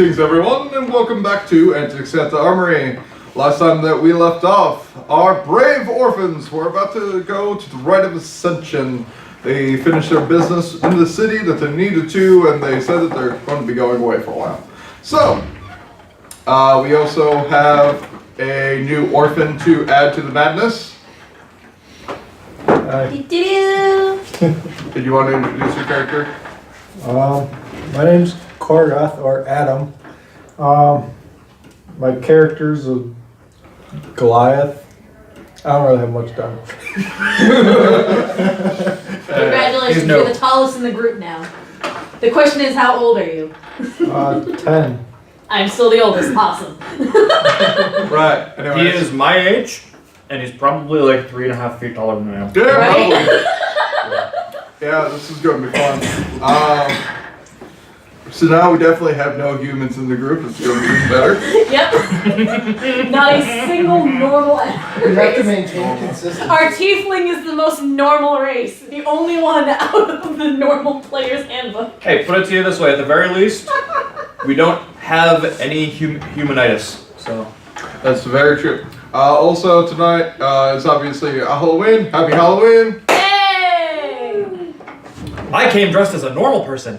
Greetings everyone, and welcome back to Antics at the Armory. Last time that we left off, our brave orphans were about to go to the Rite of Ascension. They finished their business in the city that they needed to, and they said that they're going to be going away for a while. So, we also have a new orphan to add to the madness. Did you want to introduce your character? My name's Korgoth, or Adam. My character's a Goliath. I don't really have much done. Congratulations, you're the tallest in the group now. The question is, how old are you? 10. I'm still the oldest. Awesome. Right. He is my age, and he's probably like 3.5 feet taller than I am. Yeah, Right? Yeah, this is going to be fun. So now we definitely have no humans in the group. It's going to be better. Yep. Not a single normal You have to maintain consistency. Our tiefling is the most normal race. The only one out of the normal player's handbook. Hey, put it to you this way: at the very least, we don't have any humanitis. So That's very true. Also tonight is obviously a Halloween. Happy Halloween! Hey! I came dressed as a normal person.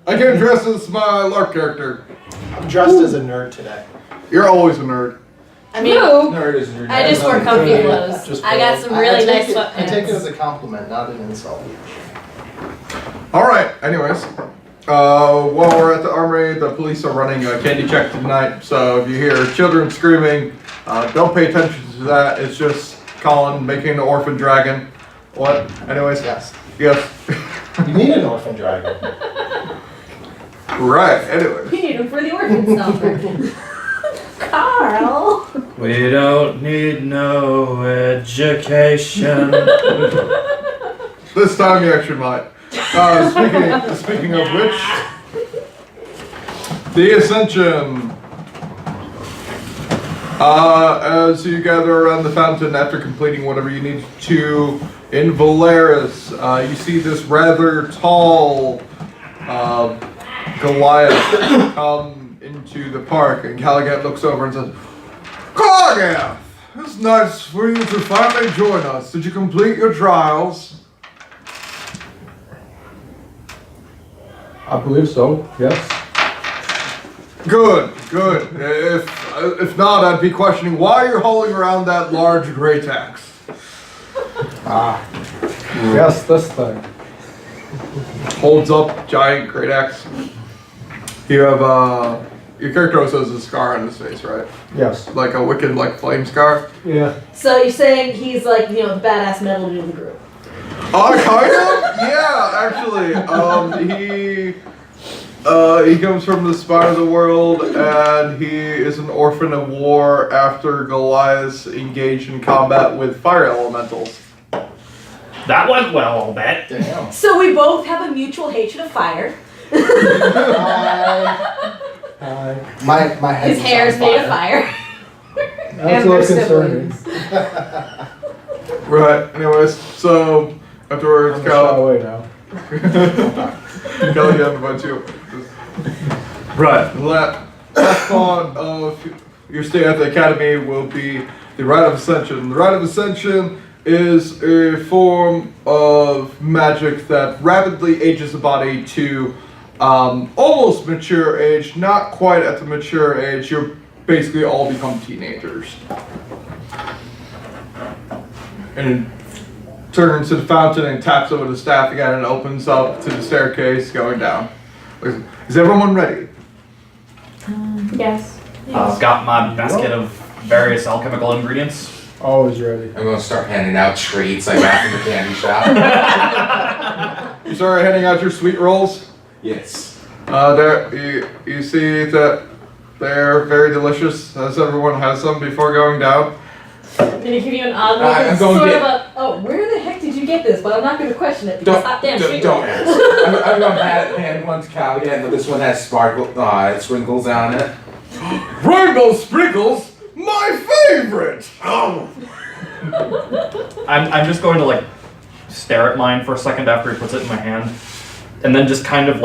I came dressed as my LARP character. I'm dressed as a nerd today. You're always a nerd. I mean, Nerd is your nerd. I just wear comfy clothes. Just I got some really nice I take it as sweatpants. a compliment, not an insult. Alright, anyways. While we're at the armory, the police are running a candy check tonight. So if you hear children screaming, don't pay attention to that. It's just Colin making an orphan dragon. What? Anyways? Yes. Yes. You need an orphan dragon. Right, anyways. We need him for the orphan shelter. Carl! We don't need no education. This time you actually might. Speaking of which, the Ascension. As you gather around the fountain after completing whatever you need to in Valeris, you see this rather tall Goliath come into the park, and Caligat looks over and says, Goliath! It's nice for you to finally join us. Did you complete your trials? I believe so, yes. Good, good. If not, I'd be questioning why you're hauling around that large great axe. Yes, this thing. Holds up giant great axe. You have your character also has a scar on his face, right? Yes. Like a wicked flame scar. Yeah. So you're saying he's like, the badass metal dude in the group. Kind of. Yeah, actually. He comes from the spine of the world, and he is an orphan of war after Goliath engaged in combat with fire elementals. That went well, I'll bet. Damn. So we both have a mutual hatred of fire. Hi. My head His hair is made of fire. That's And a their little concerning. Right. Anyways, so afterwards, I'm gonna shy away now. Kelly invites you. Right. Last part of your stay at the academy will be the Rite of Ascension. The Rite of Ascension is a form of magic that rapidly ages the body to almost mature age, not quite at the mature age. You're basically all become teenagers. And it turns to the fountain and taps over the staff again and opens up to the staircase going down. Is everyone ready? Yes. I've got my basket of various alchemical ingredients. Always ready. I'm gonna start handing out treats like back in the candy shop. You started handing out your sweet rolls. Yes. There, you see that they're very delicious, as everyone has some before going down. I'm gonna give you an odd look. I'm It's going sort to of a, oh, where the heck did you get this? But I'm not gonna question it because hot damn sweet don't roll. ask. I'm gonna hand one to Callie, and this one has sprinkles on it. Rainbow sprinkles, my favorite. Oh. I'm just going to stare at mine for a second after he puts it in my hand, and then just kind of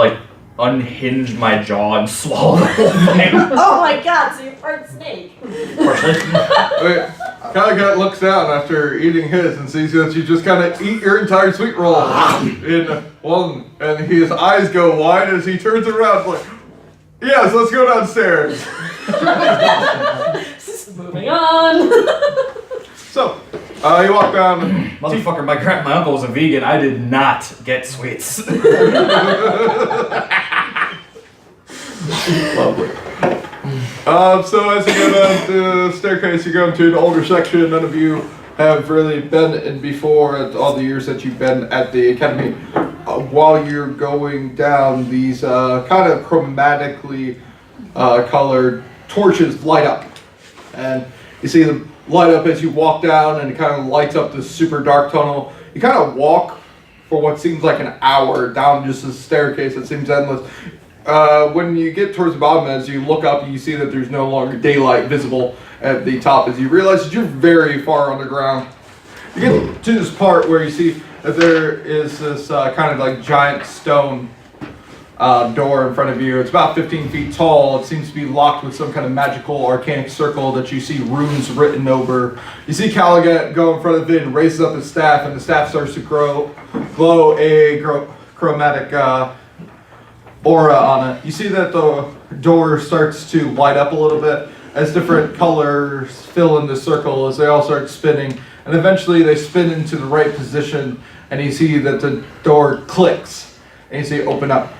unhinge my jaw and swallow the whole thing. Oh my god, so you're part snake. Partially. Calicut looks down after eating his and sees that you just kind of eat your entire sweet roll in one, and his eyes go wide as he turns around like, yes, let's go downstairs. Moving on. So, you walk down. Motherfucker, my uncle was a vegan. I did not get sweets. Lovely. So as you go down the staircase, you go into an older section. None of you have really been in before at all the years that you've been at the academy. While you're going down, these kind of chromatically colored torches light up. And you see them light up as you walk down, and it kind of lights up this super dark tunnel. You kind of walk for what seems like an hour down just a staircase that seems endless. When you get towards the bottom, as you look up, you see that there's no longer daylight visible at the top as you realize that you're very far underground. You get to this part where you see that there is this kind of like giant stone door in front of you. It's about 15 feet tall. It seems to be locked with some kind of magical arcanic circle that you see runes written over. You see Calicut go in front of it and raises up his staff, and the staff starts to glow a chromatic aura on it. You see that the door starts to light up a little bit as different colors fill in the circle as they all start spinning, and eventually they spin into the right position, and you see that the door clicks, and you see it open up.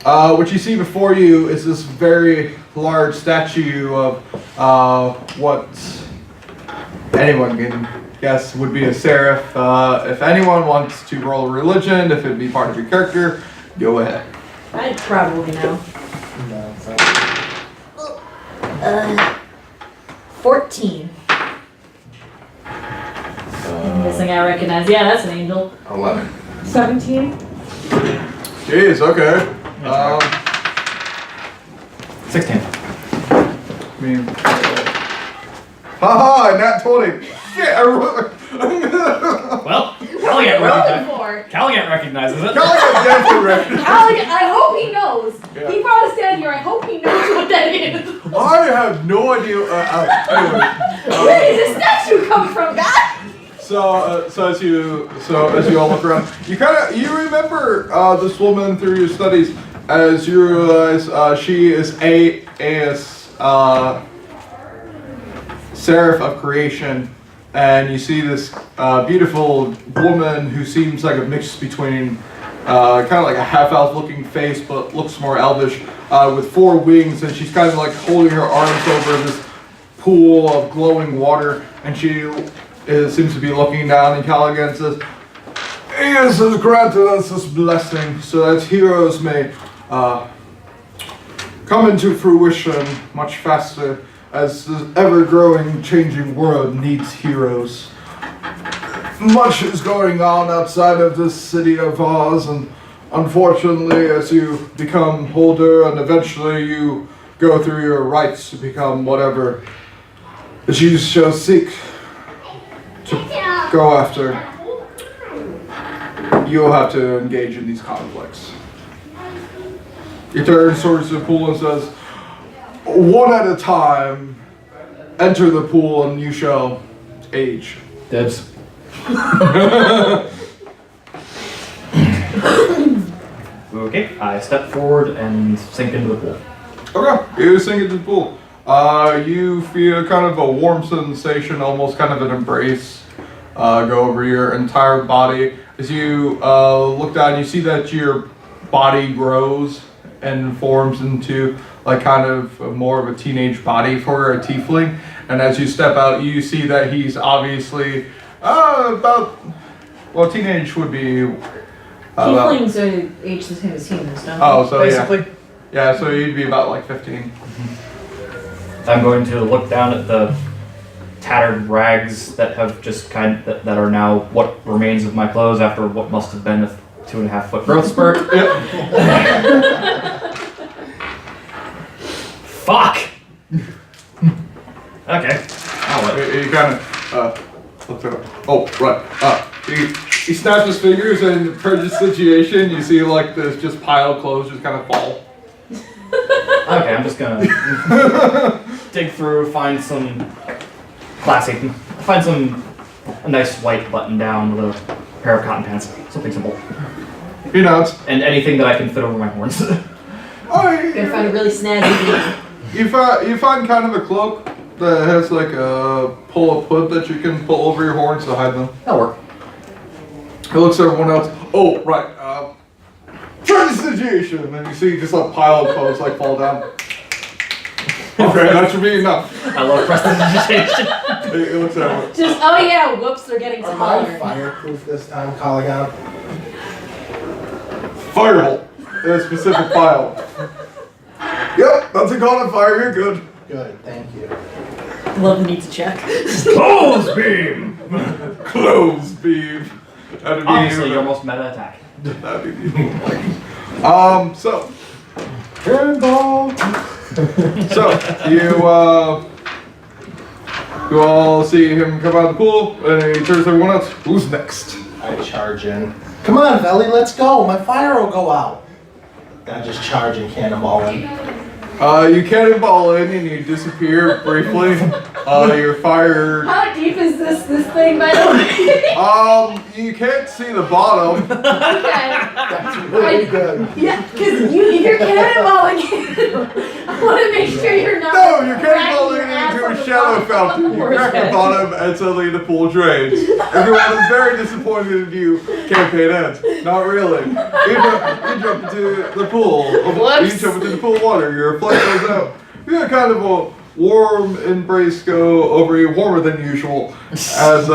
What you see before you is this very large statue of what anyone can guess would be a seraph. If anyone wants to roll a religion, if it'd be part of your character, go ahead. I'd probably know. No, it's not. 14. I'm guessing I recognize. Yeah, that's an angel. 11. 17. Jeez, okay. 16. I mean, haha, nat 20. Shit, I wrote. Well, What are you rolling for? Calicut recognizes it. Calicut, I hope he knows. Yeah. He brought us down here. I hope he knows what that is. I have no idea. Anyway, Where did this statue come from, guys? so as you all look around, you remember this woman through your studies, as you realize she is a seraph of creation. And you see this beautiful woman who seems like a mix between kind of like a half-elf looking face, but looks more elvish, with 4 wings, and she's kind of like holding her arms over this pool of glowing water, and she seems to be looking down, and Calicut says, "He has granted us this blessing so that heroes may come into fruition much faster, as the ever-growing, changing world needs heroes. Much is going on outside of this city of ours, and unfortunately, as you become older and eventually you go through your rites to become whatever that you shall seek to go after, you'll have to engage in these conflicts." He turns towards the pool and says, "One at a time, enter the pool and you shall age." Dibs. Okay, I step forward and sink into the pool. Okay, you sink into the pool. You feel kind of a warm sensation, almost kind of an embrace, go over your entire body. As you look down, you see that your body grows and forms into like kind of more of a teenage body for a tiefling. And as you step out, you see that he's obviously teenage would be Tieflings are age the same as humans, don't they? oh, so Basically, yeah, so you'd be about like 15. I'm going to look down at the tattered rags that have just that are now what remains of my clothes after what must have been a 2.5 foot growth spurt. Fuck! Okay. You kind of look at it. Oh, right. You He snaps his fingers and prestidigitation, you see like this just pile of clothes just kind of fall. Okay, I'm just gonna dig through, find some classic, a nice white button down with a pair of cotton pants, something simple, He nods. and anything that I can fit over my horns. Gonna find a really snazzy You find kind of a cloak that has like a pull-up hood that you can pull over your horns to hide them. That'll work. He looks at everyone else. Oh, right. Prestidigitation, and you see just a pile of clothes like fall down. Okay, that should be enough. I love prestidigitation. He looks at everyone. Just, oh yeah, whoops, they're getting Am I taller. fireproof this time, Colligan? Firebolt in a specific pile. Yep, that's a cone of fire. You're good. Good, thank you. Love the need to check. Clothes beam. Clothes beam. That'd be Obviously, you. your most meta attack. That'd be you. So you all see him come out of the pool, and he turns to everyone else. Who's next? I charge in. Come on, Velye, let's go. My fire will go out. I just charge and cannonball in. You cannonball in and you disappear briefly. Your fire. How deep is this thing, by the way? You can't see the bottom. Okay. That's really good. Yeah, because if you're cannonballing I want to make sure you're not. No, you're cracking cannonballing your ass into on a the shallow bottom fountain. of You horse crack the head. bottom and suddenly the pool drains. Everyone is very disappointed in you. Campaign ends. Not really. You jump into the pool. Whoops. You jump into the pool of water. Your flight goes out. You got kind of a warm embrace go over you, warmer than usual, as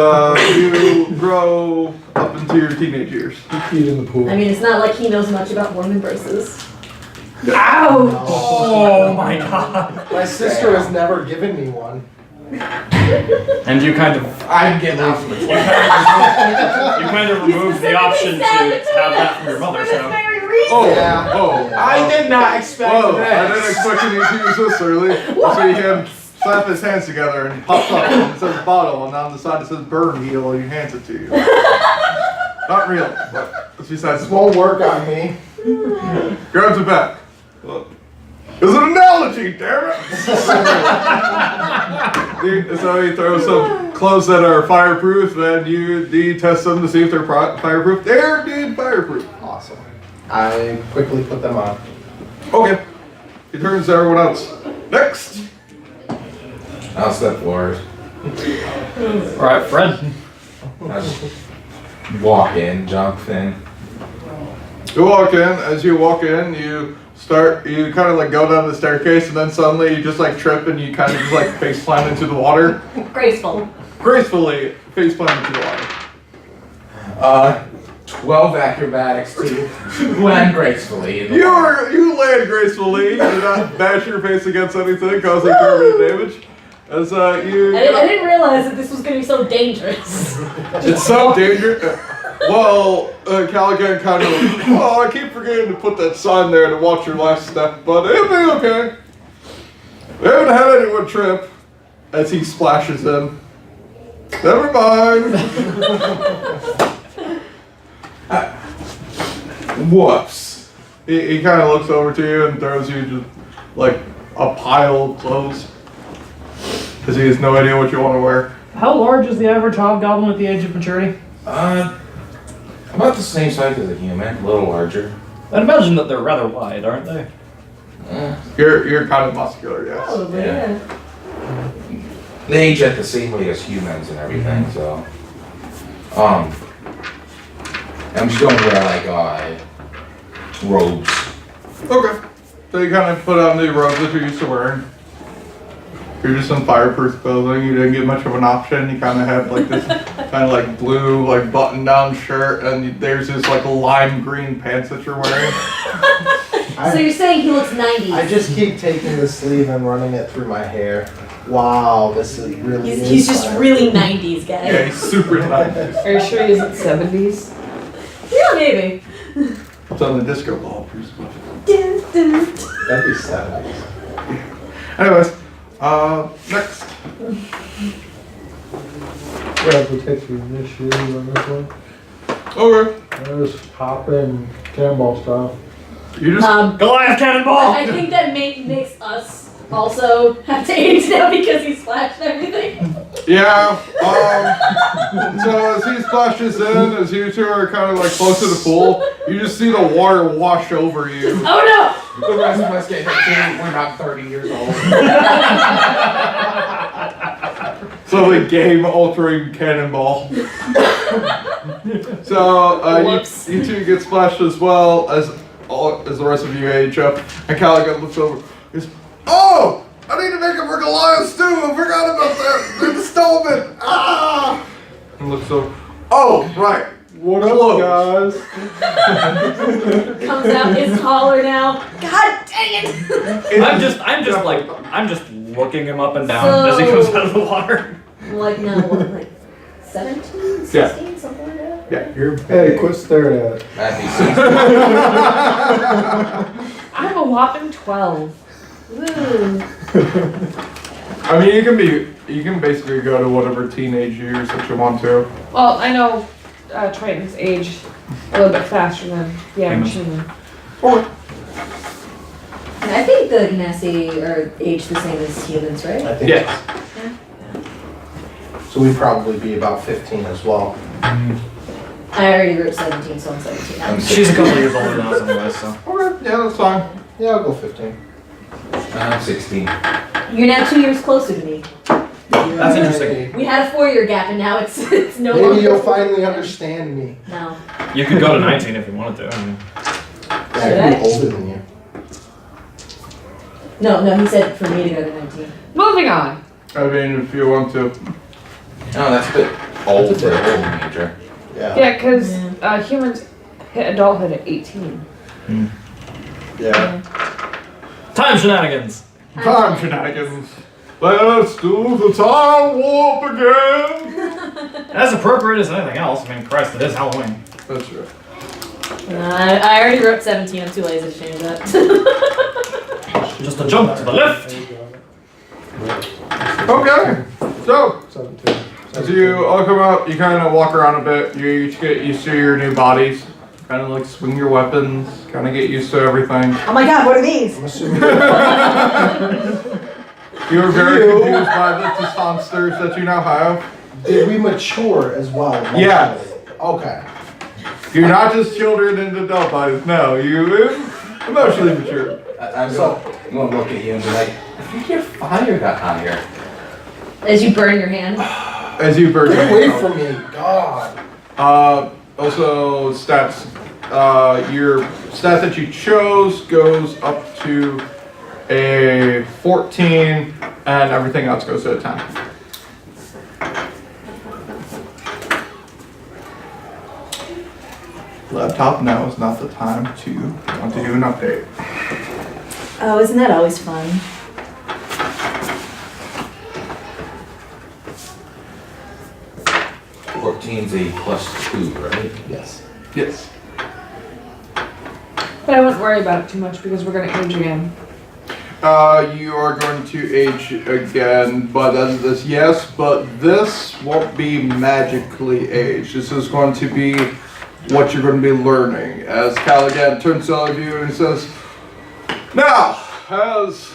you grow up into your teenage years. He peed in the pool. I mean, it's not like he knows much about warm embraces. Ouch! Oh my god. My sister has never given me one. And you kind of I'm getting off the you kind of removed the option to have that from your mother, so. Oh, Yeah. oh. I did not expect Whoa, I that. didn't expect you to use this early. You see him slap his hands together and he pops up and it says bottle and on the side it says burn heal and he hands it to you. Not real, but it's besides This won't work on me. grabs it back. Look. It's an analogy, damn it! So he throws some clothes that are fireproof and you test them to see if they're fireproof. They're indeed fireproof. Awesome. I quickly put them on. Okay. He turns to everyone else. Next! I'll step forward. Alright, Fred. I'll just walk in, jump in. You walk in. As you walk in, you kind of like go down the staircase and then suddenly you just like trip and you kind of just like face plant into the water. Graceful. Gracefully face plant into the water. 12 acrobatics to land gracefully. In the water. You land gracefully. You do not bash your face against anything, causing permanent damage. As I didn't realize that this was going to be so dangerous. it's so dangerous. Well, Caligan kind of, oh, I keep forgetting to put that sign there to watch your last step, but it'll be okay. We haven't had anyone trip as he splashes them. Never mind. Whoops. He kind of looks over to you and throws you just like a pile of clothes. Because he has no idea what you want to wear. How large is the average hobgoblin at the age of maturity? About the same size as a human, a little larger. I'd imagine that they're rather wide, aren't they? You're kind of muscular, yes. Probably, Yeah. yeah. They age at the same rate as humans and everything, so. I'm just gonna wear like robes. Okay. So you kind of put on the robes that you're used to wearing. You're just in fireproof clothing. You didn't get much of an option. You kind of have like this kind of like blue like button-down shirt, and there's this like lime green pants that you're wearing. So you're saying he looks 90s. I just keep taking the sleeve and running it through my hair. Wow, this is really. He's just fire. really 90s guy. Yeah, he's super nice. Are you sure he isn't 70s? Yeah, maybe. It's on the disco ball. Pretty much. Dun, dun. That'd be 70s. Anyways, next. We have to take the initiative on this one. Okay. Just popping cannonball stuff. You just Goliath cannonball! I think that makes us also have to age now because he splashed everything. yeah. So as he splashes in, as you two are kind of like close to the pool, you just see the water wash over you. Oh The rest of us get hit too. We're not 30 years old. So the game-altering cannonball. So you two get splashed as well as the rest of you age up, and Caligan looks over. He's, oh, I need to make it for Goliath too. I forgot about that. They stole it. Ah! And looks over. Oh, right. What up, guys? no! Comes out, is taller now. God dang it! I'm just looking him up and down as he So- comes out of the water. Like no, what, like 17, 16, something like that. Yeah. Hey, quit staring at it. That'd be I'm a whopping 12. Woo. I mean, you can basically go to whatever teenage years that you want to. Well, I know Triton's age a little bit faster than the average human. And I think the Gnassi are aged the same as humans, right? I think Yes. so. We'd probably be about 15 as well. I already wrote 17, so I'm 17. I'm She's a couple years older than us anyway, so. Okay, yeah, that's fine. Yeah, I'll go 15. I'm 16. You're now 2 years closer to me. That's interesting. We had a 4-year gap, and now it's no Maybe longer. you'll finally understand me. No. You could go to 19 if you wanted to. I mean, Yeah, I'm older than you. No, he said for me to go to 19. Moving on. I mean, if you want to. No, that's a bit old for a old major. Yeah. Yeah, because humans hit adulthood at 18. Yeah. time shenanigans! Time shenanigans. Let's do the time warp again. As appropriate as anything else. I mean, Christ, it is Halloween. That's true. I already wrote 17. I'm too lazy to change that. Just a jump to the left. Okay. So, 17. as you all come up, you kind of walk around a bit. You each get used to your new bodies. Kind of like swing your weapons. Kind of get used to everything. Oh my god, what are these? I'm assuming. You were very confused by the monsters that you now have. Did we mature as well? Yeah. Okay. You're not just children in adult bodies. No, you emotionally mature. I'm going to look at you and be like, I think your fire got higher. As you burn your hand. As you burn Get your away hand. from me, God. Also stats. Your stat that you chose goes up to a 14, and everything else goes to a 10. Laptop, now is not the time to want to do an update. Oh, isn't that always fun? Fourteen's a +2, right? Yes. Yes. But I wouldn't worry about it too much because we're going to age again. You are going to age again, but this yes, but this won't be magically aged. This is going to be what you're going to be learning. As Caligan turns to all of you and he says, "Now, as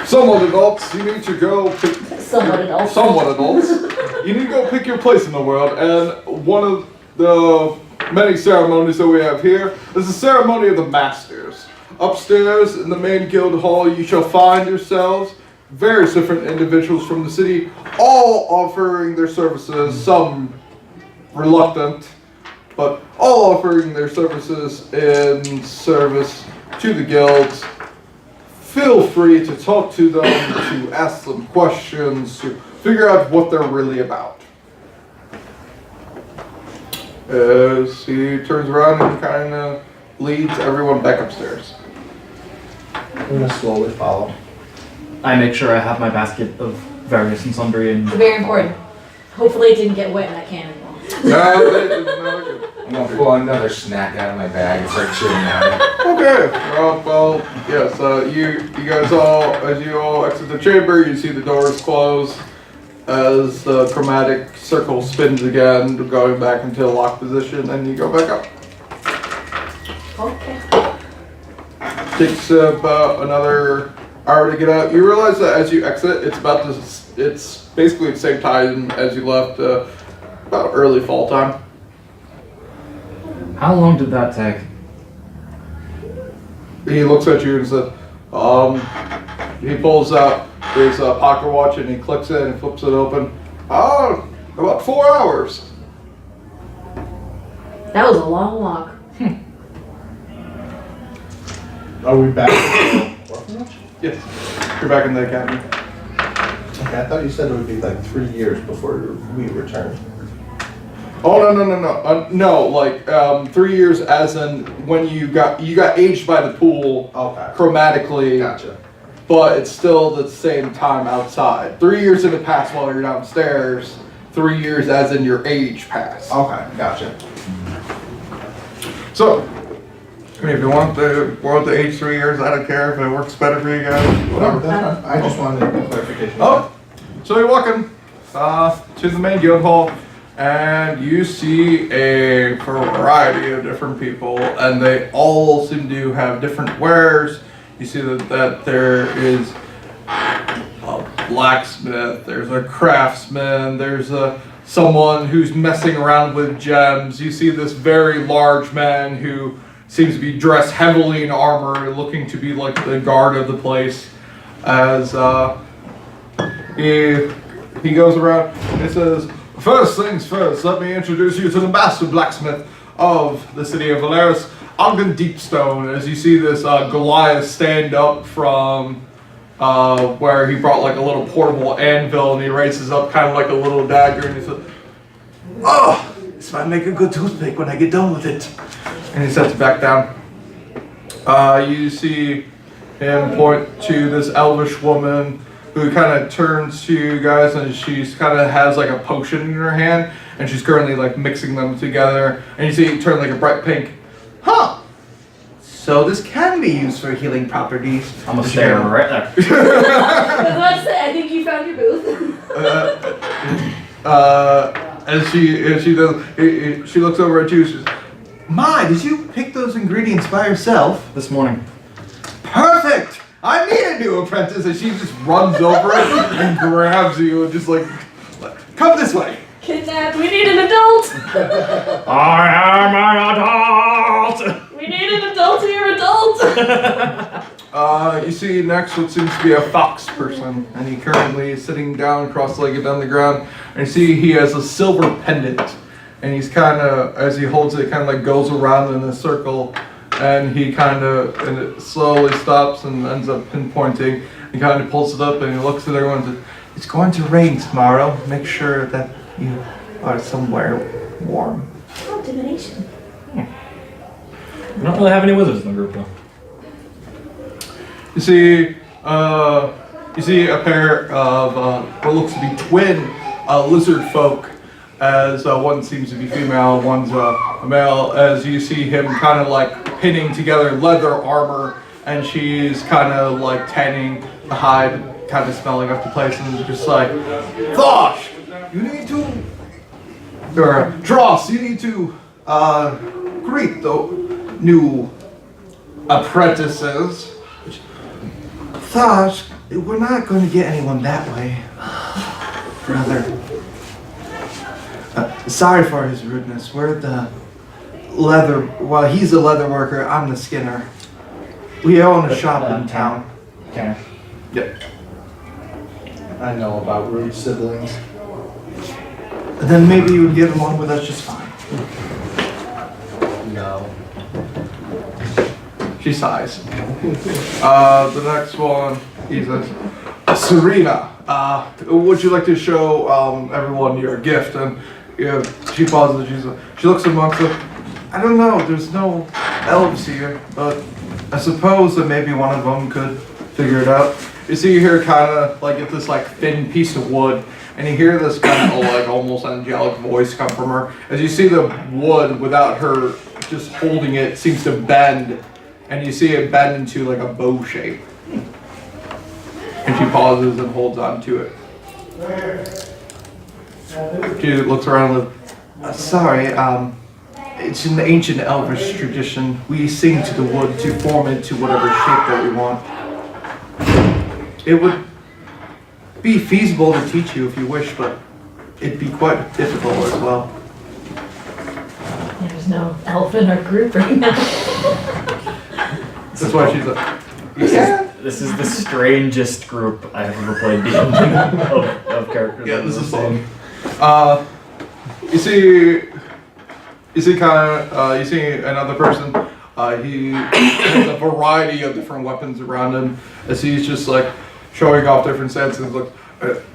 somewhat adults, you need to go pick Somewhat adults. somewhat adults. You need to go pick your place in the world, and one of the many ceremonies that we have here is the ceremony of the masters. Upstairs in the main guild hall, you shall find yourselves various different individuals from the city, all offering their services, some reluctant, but all offering their services in service to the guilds. Feel free to talk to them, to ask them questions, to figure out what they're really about." As he turns around and kind of leads everyone back upstairs. I'm gonna slowly follow. I make sure I have my basket of various and sundry and Very important. Hopefully it didn't get wet in that cannonball. No, they did not good. I'm going to pull another snack out of my bag and start chewing on it. Okay, well, yes, you guys all, as you all exit the chamber, you see the doors close, as the chromatic circle spins again, going back into a lock position, and you go back up. Okay. Takes about another hour to get out. You realize that as you exit, it's basically the same time as you left, about early fall time. How long did that take? He looks at you and says, he pulls out his pocket watch and he clicks it and flips it open. About 4 hours. That was a long walk. Are we back at the orphanage? Yes, you're back in the academy. Okay, I thought you said it would be like 3 years before we return. Oh no! No, like 3 years as in when you got aged by the pool Okay. chromatically, Gotcha. but it's still the same time outside. 3 years in the past while you're downstairs. 3 years as in your age pass. Okay, gotcha. So, I mean, if you want the age 3 years, I don't care if it works better for you guys. Whatever. That's fine. I just wanted clarification. Oh, so you're walking to the main guild hall, and you see a variety of different people, and they all seem to have different wares. You see that there is a blacksmith, there's a craftsman, there's someone who's messing around with gems. You see this very large man who seems to be dressed heavily in armor, looking to be like the guard of the place, as he goes around and says, "First things first, let me introduce you to the master blacksmith of the city of Valeris, Ogden Deepstone." As you see this Goliath stand up from where he brought like a little portable anvil, and he raises up kind of like a little dagger, and he says, "Oh, this might make a good toothpick when I get done with it." And he sets it back down. You see him point to this elvish woman who kind of turns to you guys, and she's kind of has like a potion in her hand, and she's currently like mixing them together, and you see it turn like a bright pink. Huh. So this can be used for healing properties. I'm gonna stay right there. I was about to say, I think you found your booth. As she does, she looks over at you. She says, "My, did you pick those ingredients by yourself?" This morning. Perfect! I need a new apprentice. And she just runs over it and grabs you and just like, "Come this way." Kidnapped. We need an adult. I am an adult! We need an adultier adult. You see next what seems to be a fox person, and he currently is sitting down, cross-legged on the ground, and you see he has a silver pendant, and he's kind of, as he holds it, kind of like goes around in a circle, and he kind of, and it slowly stops and ends up pinpointing. He kind of pulls it up, and he looks at everyone and says, "It's going to rain tomorrow. Make sure that you are somewhere warm." Oh, divination. We don't really have any wizards in the group, though. You see a pair of what looks to be twin lizard folk, as one seems to be female, one's a male. As you see him kind of like pinning together leather armor, and she's kind of like tanning the hide, kind of smelling up the place, and just like, "Thosh, you need to, or Dross, you need to greet the new apprentices." "Thosh, we're not going to get anyone that way, brother. Sorry for his rudeness. We're the leather, well, he's a leather worker, I'm the skinner. We own a shop in town." Okay. Yep. I know about rude siblings. Then maybe you would get along with us just fine. No. She sighs. The next one, he says, "Serena, would you like to show everyone your gift?" And she pauses. She looks amongst them. "I don't know. There's no elves here, but I suppose that maybe one of them could figure it out." You see her kind of like get this like thin piece of wood, and you hear this kind of like almost angelic voice come from her. As you see the wood, without her just holding it, seems to bend, and you see it bend into like a bow shape. And she pauses and holds on to it. She looks around and sorry, it's an ancient elvish tradition. We sing to the wood to form it to whatever shape that we want. It would be feasible to teach you if you wish, but it'd be quite difficult as well. There's no elf in our group right now. That's why she's like, This is the strangest group I've ever played D&D of characters. yeah, I've this ever is seen. fun. You see another person. He has a variety of different weapons around him as he's just like showing off different sets. And like,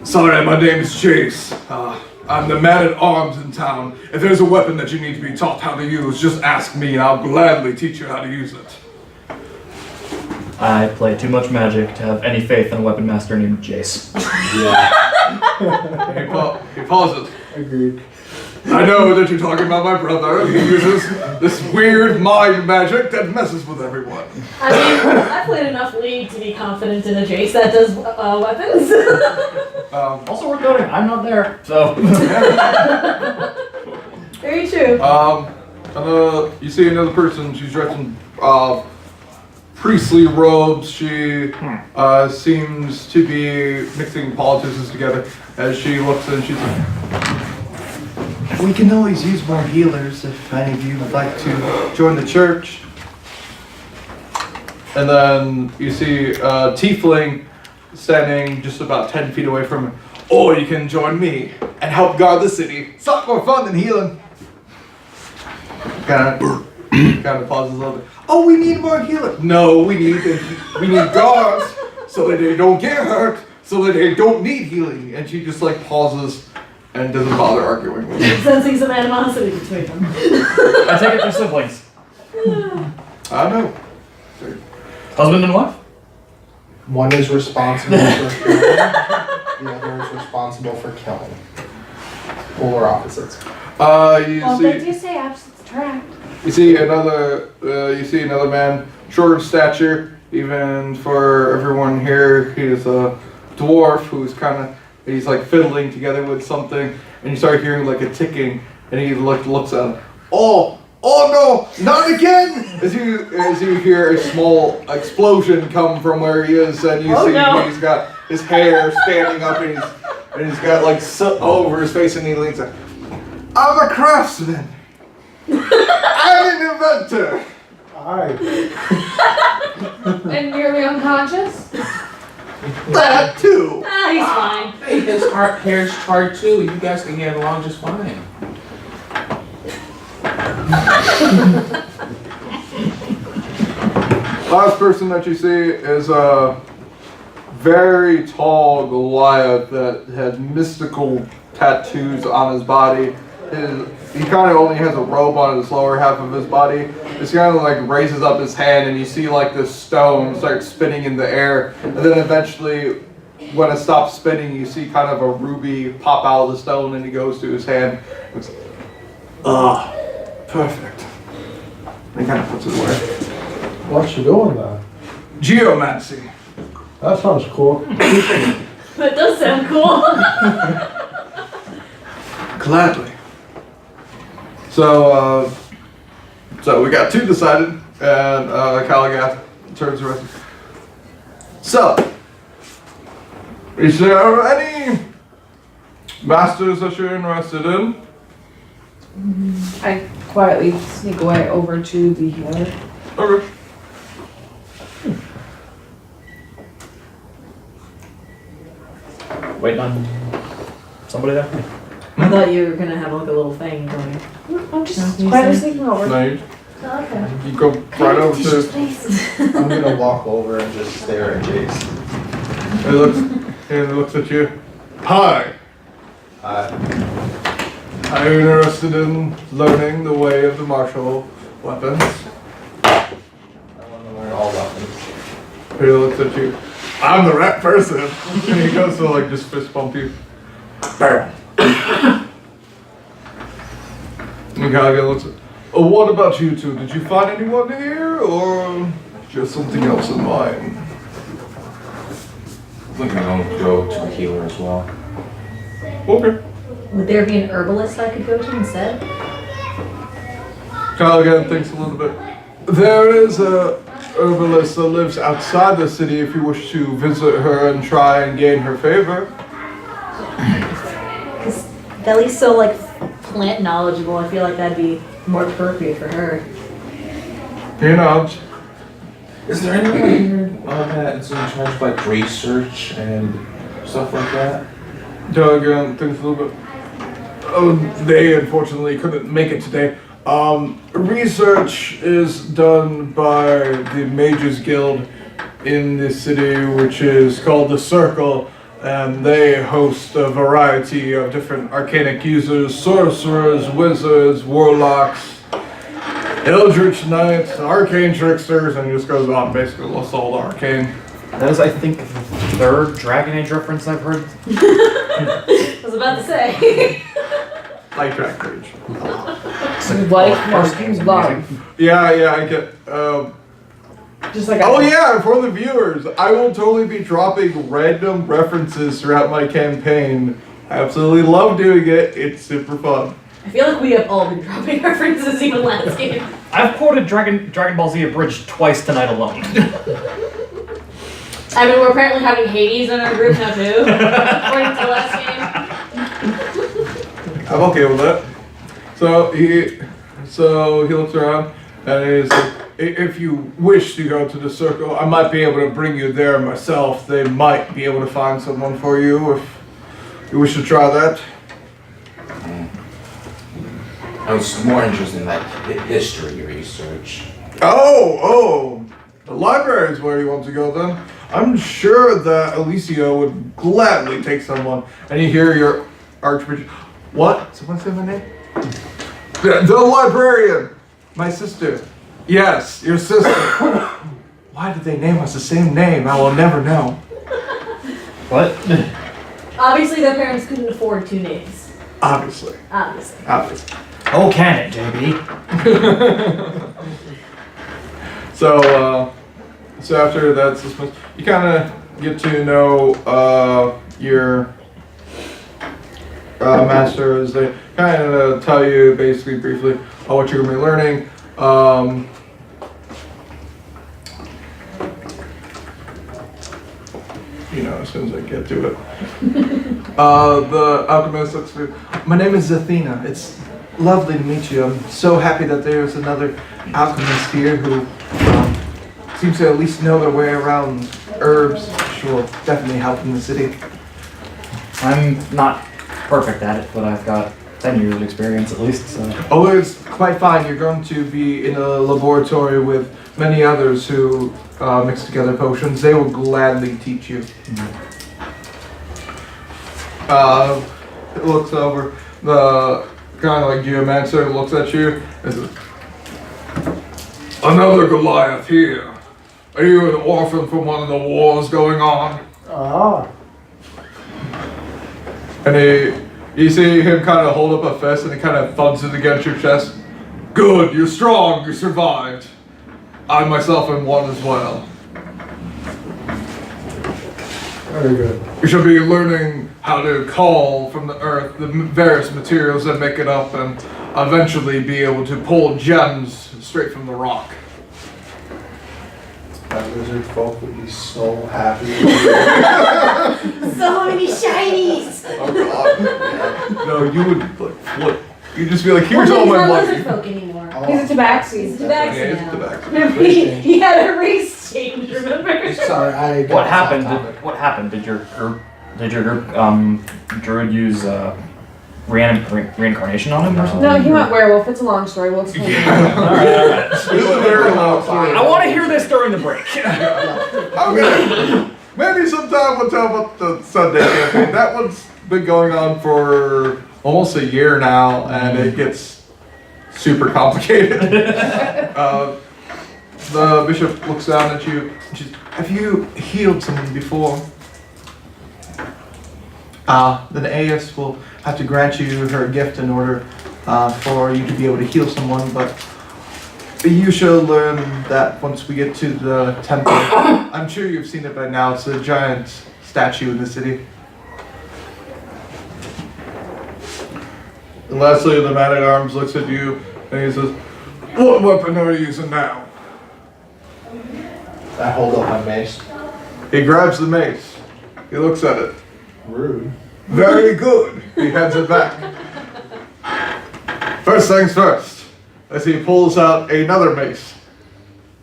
sorry, my name is Chase. I'm the man at arms in town. If there's a weapon that you need to be taught how to use, just ask me and I'll gladly teach you how to use it. I play too much magic to have any faith in a weapon master named Jace. Yeah. He pauses. Agreed. I know that you're talking about my brother. He uses this weird mind magic that messes with everyone. I mean, I played enough League to be confident in a Jace that does weapons. Also worth noting, I'm not there, so. Very true. You see another person. She's dressed in priestly robes. She seems to be mixing politics together as she looks and she's like, we can always use more healers if any of you would like to join the church. And then you see a tiefling standing just about 10 feet away from her. Or you can join me and help guard the city. It's a lot more fun than healing. Kind of pauses a little bit. Oh, we need more healers. No, we need guards so that they don't get hurt, so that they don't need healing. And she just like pauses and doesn't bother arguing with you. Sensing some animosity between them. I take it they're siblings. I know. Husband and wife? One is responsible for healing, the other is responsible for killing. Polar opposites. Well, they do say opposites attract. You see another man, short of stature, even for everyone here. He is a dwarf who's he's like fiddling together with something, and you start hearing like a ticking, and he looks at him. Oh no, not again! As you hear a small explosion come from where he is, and you he's got his hair standing up, and he's got like soot over his face, and he leans like, I'm a craftsman. I'm an inventor. Alright. And nearly unconscious? That too. He's fine. Hey, his hair's charred too. You guys can get along just fine. Last person that you see is a very tall Goliath that has mystical tattoos on his body. He kind of only has a robe on his lower half of his body. It's kind of like raises up his hand, and you see like this stone start spinning in the air, and then eventually, when it stops spinning, you see kind of a ruby pop out of the stone, and he goes to his hand. It's perfect. And he kind of puts it away. What you doing there? Geomancy. That sounds cool. That does sound cool. Gladly. So we got two decided, and Caligath turns the rest. So, is there any masters that you're interested in? I quietly sneak away over to the healer. Okay. Waiting on somebody there? I thought you were gonna have like a little thing going. I'm just No, quietly you sneaking over. No, you Okay. go right over to. I'm gonna walk over and just stare at Jace. He looks at you. Hi. Are you interested in learning the way of the martial weapons? I want to learn all weapons. He looks at you. I'm the right person. And he goes to like just fist bump you. Barrel. And Kage looks at, oh, what about you two? Did you find anyone here or just something else in mind? I think I'm gonna go to a healer as well. Okay. Would there be an herbalist I could go to instead? Callaghan thinks a little bit. There is a herbalist that lives outside the city if you wish to visit her and try and gain her favor. Because Velye's so like plant knowledgeable, I feel like that'd be more appropriate for her. He nods. Is there anyone that's in charge of like research and stuff like that? Callaghan thinks a little bit. Oh, they unfortunately couldn't make it today. Research is done by the Mages Guild in the city, which is called the Circle, and they host a variety of different arcanic users, sorcerers, wizards, warlocks, eldritch knights, arcane tricksters, and it just goes on, basically lists all the arcane. That is, I think, the third Dragon Age reference I've heard. I was about to say. Like Dragon Age. Like Mark's love. Yeah, I get. Just like Oh yeah, for the viewers, I will totally be dropping random references throughout my campaign. I absolutely love doing it. It's super fun. I feel like we have all been dropping references even last game. I've quoted Dragon Ball Z Abridged twice tonight alone. I mean, we're apparently having Hades in our group now too, according to last game. I'm okay with that. So he looks around and he's like, if you wish to go to the Circle, I might be able to bring you there myself. They might be able to find someone for you if you wish to try that. I was more interested in like history research. Oh, the library is where you want to go then. I'm sure that Alicio would gladly take someone. And you hear your Archbishop. What? Someone say my name? The librarian! My sister. Yes, your sister. Why did they name us the same name? I will never know. What? Obviously, their parents couldn't afford two names. Obviously. Obviously. Oh, can it, JB? So after that's you kind of get to know your master as they kind of tell you basically briefly what you're going to be learning. As soon as I get to it. The alchemist looks through. My name is Athena. It's lovely to meet you. I'm so happy that there's another alchemist here who seems to at least know their way around herbs, which will definitely help in the city. I'm not perfect at it, but I've got 10 years of experience at least, so... Oh, it's quite fine. You're going to be in a laboratory with many others who mix together potions. They will gladly teach you. It looks over. The kind of like geomancer looks at you and says, "Another Goliath here. Are you an orphan from one of the wars going on?" And you see him kind of hold up a fist and he kind of thumps it against your chest. "Good, you're strong, you survived. I myself am one as well. Very good. You should be learning how to cull from the earth the various materials that make it up and eventually be able to pull gems straight from the rock." That lizard folk would be so happy. So many shinies! Oh god. No, you would like flip. You'd just be like, "Here's all my He's not money." lizard folk anymore. He's a tabaxi. He's a Yeah, tabaxi it's now. tobacco. Remember, he had a race change, remember? Sorry, I got What off happened? topic. What happened? Did your group druid use reincarnation on him or something? No, he went werewolf. It's a long story. We'll explain it. Alright. It's a very long story. I want to hear this during the break. Okay. Maybe sometime we'll tell about the Sunday campaign. That one's been going on for almost a year now, and it gets super complicated. The bishop looks down at you and she's, "Have you healed someone before?" Then AS will have to grant you her gift in order for you to be able to heal someone, but you shall learn that once we get to the temple. I'm sure you've seen it by now. It's a giant statue in the city. And lastly, the man-at-arms looks at you and he says, "What weapon are you using now?" I hold up my mace. He grabs the mace. He looks at it. Rude. Very good. He hands it back. First things first, as he pulls out another mace.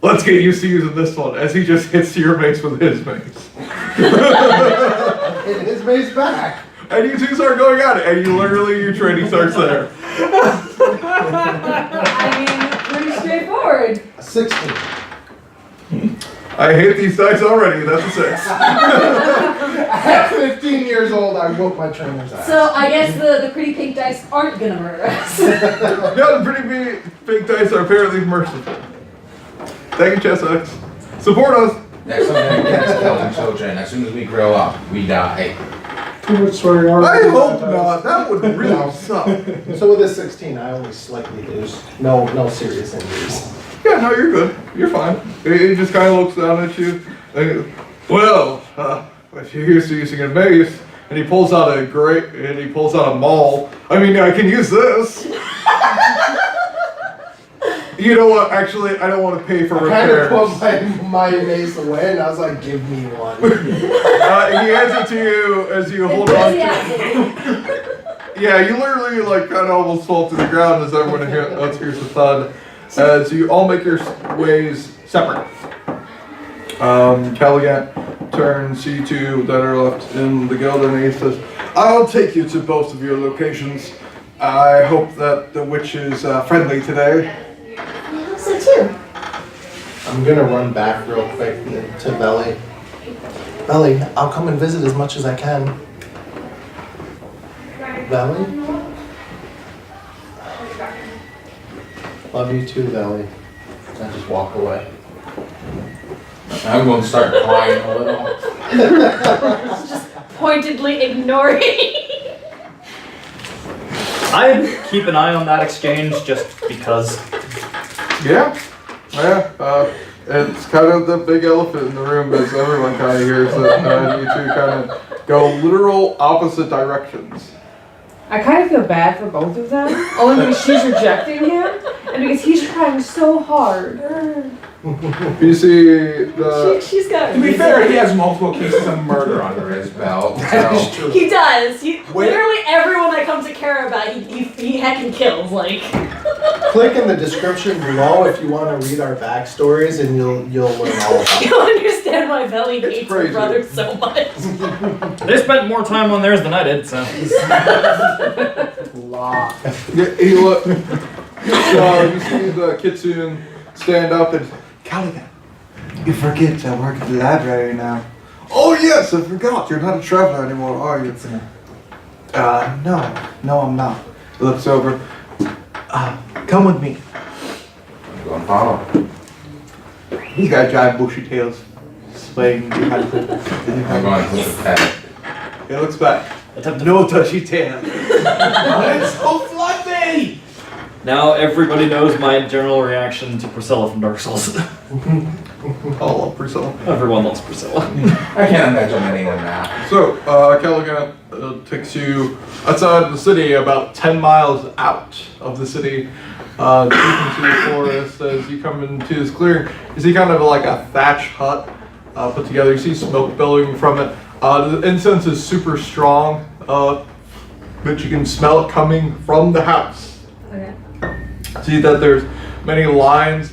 Let's get used to using this one, as he just hits your mace with his mace. Hit his mace back. And you two start going at it, and you literally, your training starts there. I mean, pretty straightforward. 16. I hate these dice already, that's a 6. At 15 years old, I whooped my trainer's ass. So I guess the pretty pink dice aren't gonna murder us. No, the pretty big dice are apparently merciful. Thank you, Chess X. Support us! That's something against killing children. As soon as we grow up, we die. Too much swearing already. I hope not, that would really suck. So with this 16, I only slightly lose. No serious injuries. Yeah, no, you're good. You're fine. He just kind of looks down at you. And he goes, well, if you're used to using a mace, and he pulls out a maul. I mean, I can use this. You know what? Actually, I don't want to pay for I kind of repairs. put my mace away, and I was like, "Give me one." He hands it to you as you hold on to it. Yeah, you literally kind of almost fall to the ground as everyone else hears a thud. As you all make your ways separate. Caligan turns you two that are left in the guild and he says, "I'll take you to both of your locations. I hope that the witch is friendly today." So too. I'm gonna run back real quick to Velye. Velye, I'll come and visit as much as I can. Velye? Love you too, Velye. I just walk away. I'm going to start crying a little. Just pointedly ignoring. I keep an eye on that exchange just because. Yeah. It's kind of the big elephant in the room as everyone kind of hears it. You two kind of go literal opposite directions. I kind of feel bad for both of them, only because she's rejecting him, and because he's trying so hard. You see the... She's got. To be fair, he has multiple cases of murder under his belt. That is So. true. He does. Wait. Literally everyone that comes to care about, he heckin' kills. Like. Click in the description below if you want to read our backstories, and you'll learn all about it. You'll understand why Velye It's hates her crazy. brother so much. They spent more time on theirs than I did, so. Lot. Yeah, he look. So you see the kitsune stand up and Caligan, you forget I work at the library now. Oh yes, I forgot. You're not a traveler anymore, are you? No, I'm not. He looks over. Come with me. I'm going to follow. He's got giant bushy tails swaying behind him. I'm going to look at it. He looks back. No touchy tail. It's so fluffy! Now everybody knows my general reaction to Priscilla from Dark Souls. All love Priscilla. Everyone loves Priscilla. I can't imagine anyone now. So, Caligan takes you outside of the city, about 10 miles out of the city, deep into the forest. As you come into this clearing, you see kind of like a thatch hut put together. You see smoke billowing from it. The incense is super strong, but you can smell it coming from the house. Okay. See that there's many lines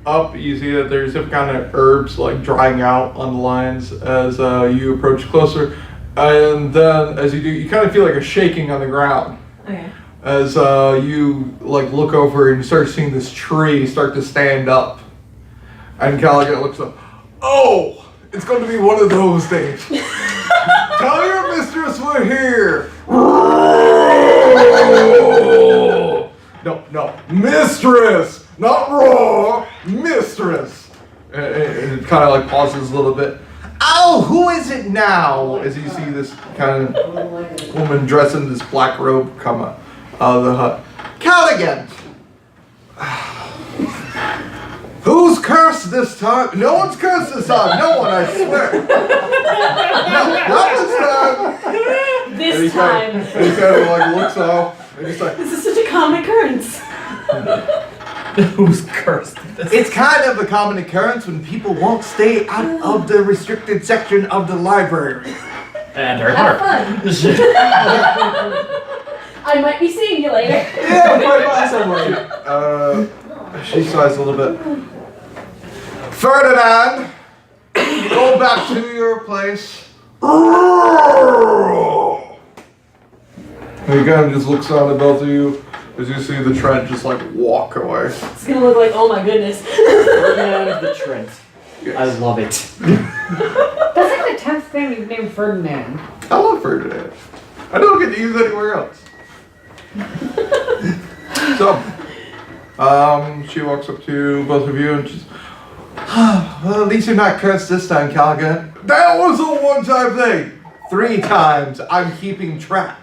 up. You see that there's different kind of herbs like drying out on the lines as you approach closer. And then as you do, you kind of feel like a shaking on the ground. Okay. As you look over and you start seeing this tree start to stand up. And Caligan looks up. Oh, it's going to be one of those days. Tell your mistress we're here. No, mistress, not raw, mistress. And it kind of pauses a little bit. Oh, who is it now? As you see this kind of woman dressed in this black robe come out of the hut. Caligan! Who's cursed this time? No one's cursed this time. No one, I swear. No, not this time. This time. And he kind of looks off And he's like, This is such a common occurrence. Who's cursed? It's kind of a common occurrence when people won't stay out of the restricted section of the library. And Harry Have Potter. fun. I might be seeing you later. Yeah, quite possibly. she sighs a little bit. Ferdinand, go back to your place. He again just looks down at both of you as you see the Trent just like walk away. It's gonna look like, oh my goodness. Ferdinand the Trent. I love it. That's like the 10th thing you've named Ferdinand. I love Ferdinand. I don't get to use it anywhere else. So, she walks up to both of you and she's, Well, at least you're not cursed this time, Callaghan. that was a one-time thing. 3 times. I'm keeping track.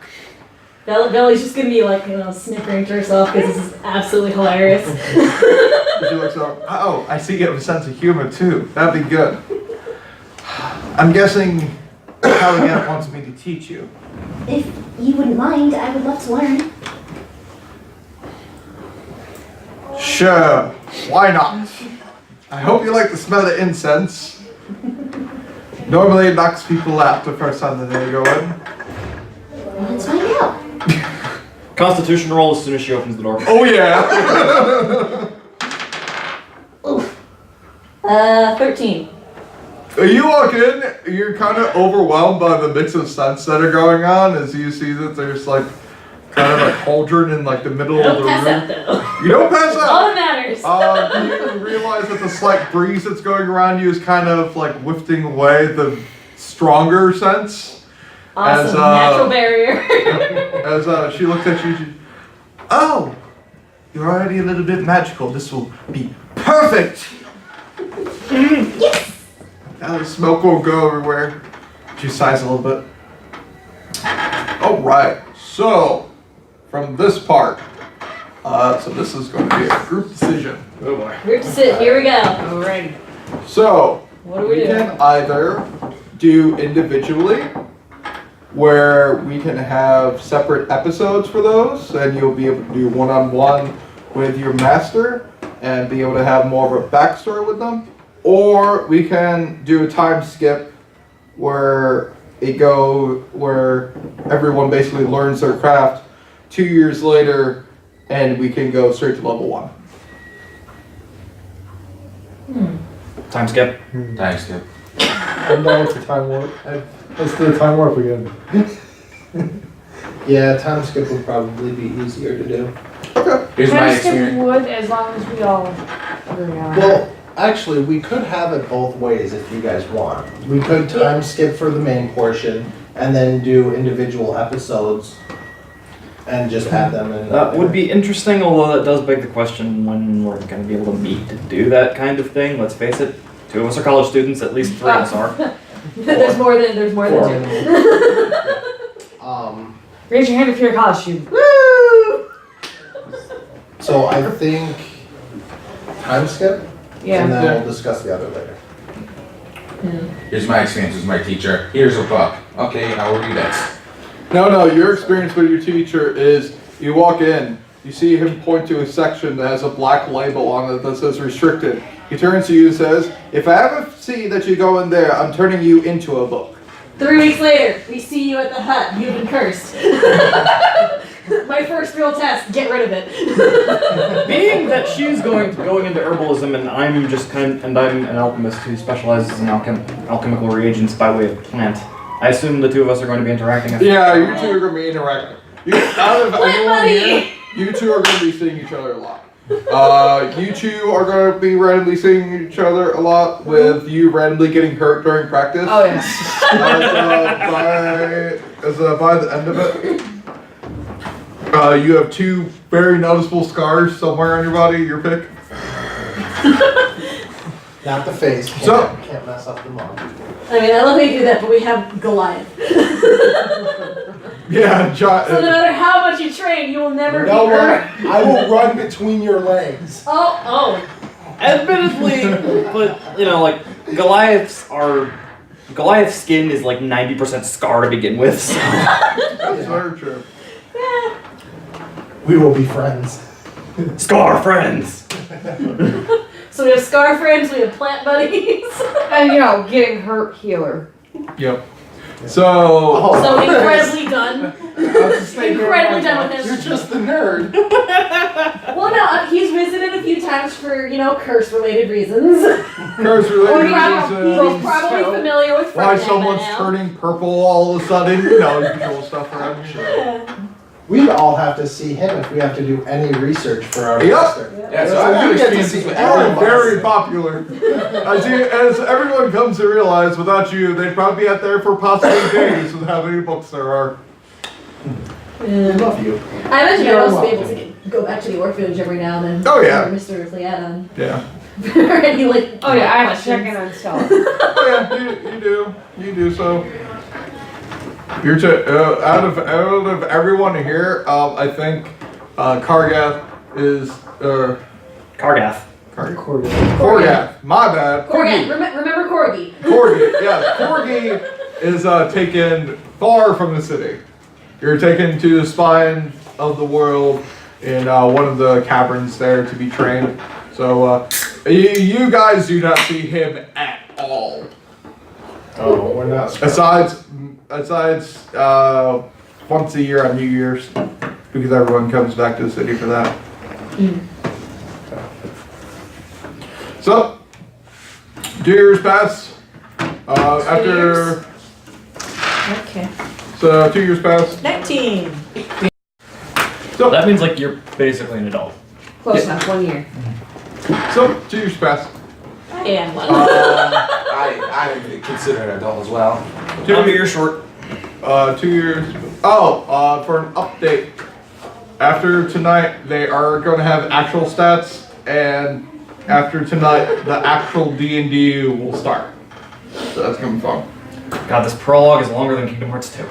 Velye's just gonna be like, snickering to herself because this is absolutely hilarious. She looks up. Oh, I see you have a sense of humor too. That'd be good. I'm guessing Callaghan wants me to teach you. If you wouldn't mind, I would love to learn. Sure. Why not? I hope you like the smell of incense. Normally it knocks people out the first time that they go in. Let's find out. Constitution roll as soon as she opens the door. Oh yeah. 13. You walk in, you're kind of overwhelmed by the mix of scents that are going on as you see that there's like kind of a cauldron in like the middle of Don't the pass room. out though. You don't pass All out. that matters. You realize that the slight breeze that's going around you is kind of like wafting away the stronger scents. Awesome. as, Natural barrier. As she looks at you, she, Oh, you're already a little bit magical. This will be perfect. Yes! now the smoke will go everywhere. She sighs a little bit. Alright, so from this part, so this is going to be a group decision. Oh boy. We're to sit. Here we go. Alrighty. So, What do we do? can either do individually, where we can have separate episodes for those, and you'll be able to do one-on-one with your master, and be able to have more of a backstory with them, or we can do a time skip where where everyone basically learns their craft 2 years later, and we can go straight to level 1. Time skip. Thanks, kid. I'm down with the time warp. Let's do the time warp again. Yeah, time skip would probably be easier to do. Okay. Here's my Time skip experience. would, as long as we all agree on it. Well, actually, we could have it both ways if you guys want. We could time skip for the main portion and then do individual episodes and just have them in. That would be interesting, although that does beg the question when we're going to be able to meet to do that kind of thing. Let's face it, 2 of us are college students, at least 3 of us are. There's more than two. Raise your hand if you're a college student. So I think time skip, Yeah. and then we'll discuss the other later. Here's my experience with my teacher. Here's a book. Okay, I will read it. No, your experience with your teacher is you walk in, you see him point to a section that has a black label on it that says restricted. He turns to you and says, if I ever see that you go in there, I'm turning you into a book. 3 weeks later, we see you at the hut. You've been cursed. My first real test. Get rid of it. Being that she's going into herbalism and I'm I'm an alchemist who specializes in alchemical reagents by way of plant, I assume the 2 of us are going to be interacting. Yeah, you 2 are going to be interacting. Out of Plant anyone money! here, you 2 are going to be seeing each other a lot. You 2 are going to be randomly seeing each other a lot, with you randomly getting hurt during practice. Oh, yeah. By the end of it, you have 2 very noticeable scars somewhere on your body, your pick. Not the face. So- Can't mess up the mug. I mean, I love how you do that, but we have Goliath. Yeah, So no matter how much you train, you will never You be know what? hurt. I will run between your legs. Oh. Admittedly, but like Goliath's skin is like 90% scar to begin with. So. that's very true. We will be friends. Scar friends! So we have scar friends, we have plant buddies. And getting hurt healer. Yep. So, So incredibly done. Incredibly done with You're him. just the nerd. Well, no, he's visited a few times for, curse-related reasons. curse He's related probably familiar with why Fred by someone's now. turning purple all of a sudden, usual stuff around here. We'd all have to see him if we have to do any research for our Yep. master. Yeah, so So I have you get to experiences see with all You're of very us. popular. As everyone comes to realize, without you, they'd probably be out there for possibly days with how many books there are. I love you. I imagine You're I'd also be able welcome. to go back to the orphanage every now and then. Oh, yeah. For Mr. Fleadon. Yeah. For any, Oh yeah, I have to questions. check in on Stella. Oh yeah, you do so. You're out of everyone here, I think Kargath is Kargath. Korgath. My bad. Corgi. Remember Corgi. Corgi. Yeah, Corgi is taken far from the city. You're taken to the spine of the world in one of the caverns there to be trained. So you guys do not see him at all. Oh, we're not. Besides once a year on New Year's, because everyone comes back to the city for that. So, 2 years pass. After Okay. so 2 years pass. 19. So That means like you're basically an adult. Close enough, 1 year. so 2 years pass. I am one. I consider an adult as well. 2 You're short. 2 years. Oh, for an update. After tonight, they are going to have actual stats, and after tonight, the actual D&D will start. So that's gonna be fun. God, this prologue is longer than Kingdom Hearts 2.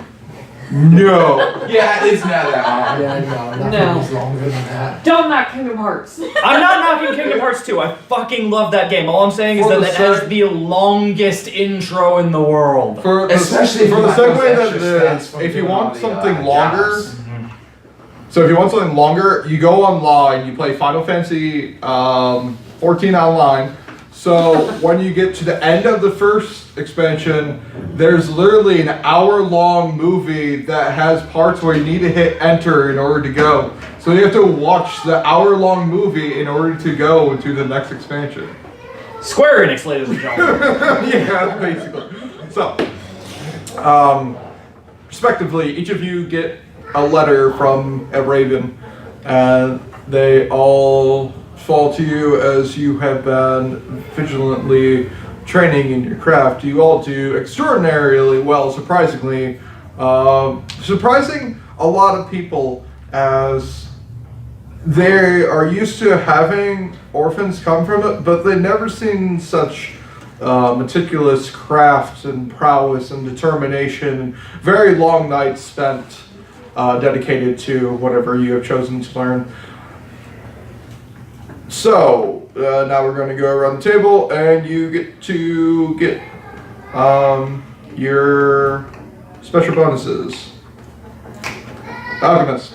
No. Yeah, it's not that long. Yeah, no, No. nothing is longer than that. Don't knock Kingdom Hearts. I'm not knocking Kingdom Hearts 2. I fucking love that game. All I'm saying is For that the it has sake- the longest intro in the world. For the, Especially if for you the have same those way that extra stats from if you doing want all the, something longer, jobs. so if you want something longer, you go online, you play Final Fantasy 14 online. So when you get to the end of the first expansion, there's literally an hour-long movie that has parts where you need to hit enter in order to go. So you have to watch the hour-long movie in order to go to the next expansion. Square Enix, ladies and gentlemen. Yeah, basically. So, respectively, each of you get a letter from a raven, and they all fall to you as you have been vigilantly training in your craft. You all do extraordinarily well, surprisingly. Surprising a lot of people, as they are used to having orphans come from it, but they've never seen such meticulous craft and prowess and determination. Very long nights spent dedicated to whatever you have chosen to learn. So now we're going to go around the table, and you get to get your special bonuses. Alchemist.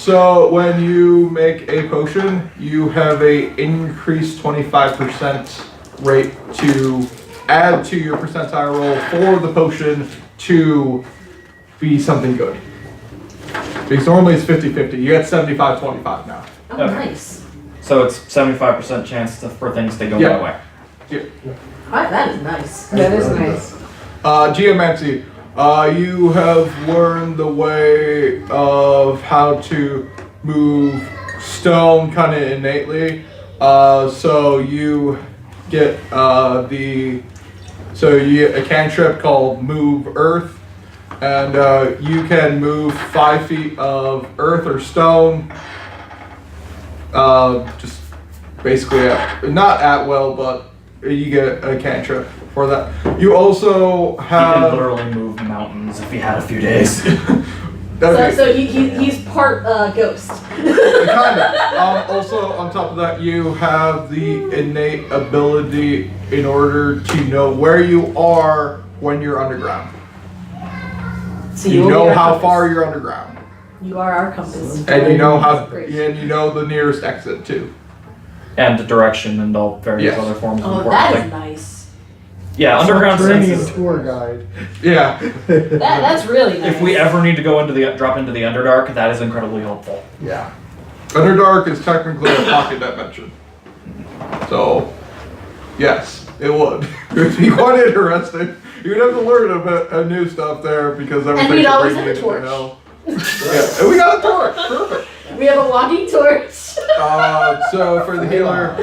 So when you make a potion, you have a increased 25% rate to add to your percentile roll for the potion to be something good. Because normally it's 50-50. You get 75-25 now. Oh, Okay. nice. So it's 75% chance for things to go Yeah. my way. That is nice. That is nice. Geomancy. You have learned the way of how to move stone kind of innately. So you get you get a cantrip called Move Earth, and you can move 5 feet of earth or stone. Just basically, not at will, but you get a cantrip for that. You also He have. can literally move mountains if he had a few days. So he's part ghost. Kind of. Also, on top of that, you have the innate ability in order to know where you are when you're underground. So You will know be our how compass. far you're underground. You are our compass. And you know Great. you know the nearest exit too. And the direction and all various Yes. other forms of Oh, important that is thing. nice. Yeah, underground Subterranean senses. tour guide. Yeah. That's really nice. If we ever need to go into the drop into the Underdark, that is incredibly helpful. Yeah. Underdark is technically a pocket dimension. So, yes, it would. It'd be quite interesting. You'd have to learn a bit of new stuff there because everything's we'd always breaking have a into torch. hell. Yeah, and we got a torch. Perfect. We have a walking torch. So for the healer,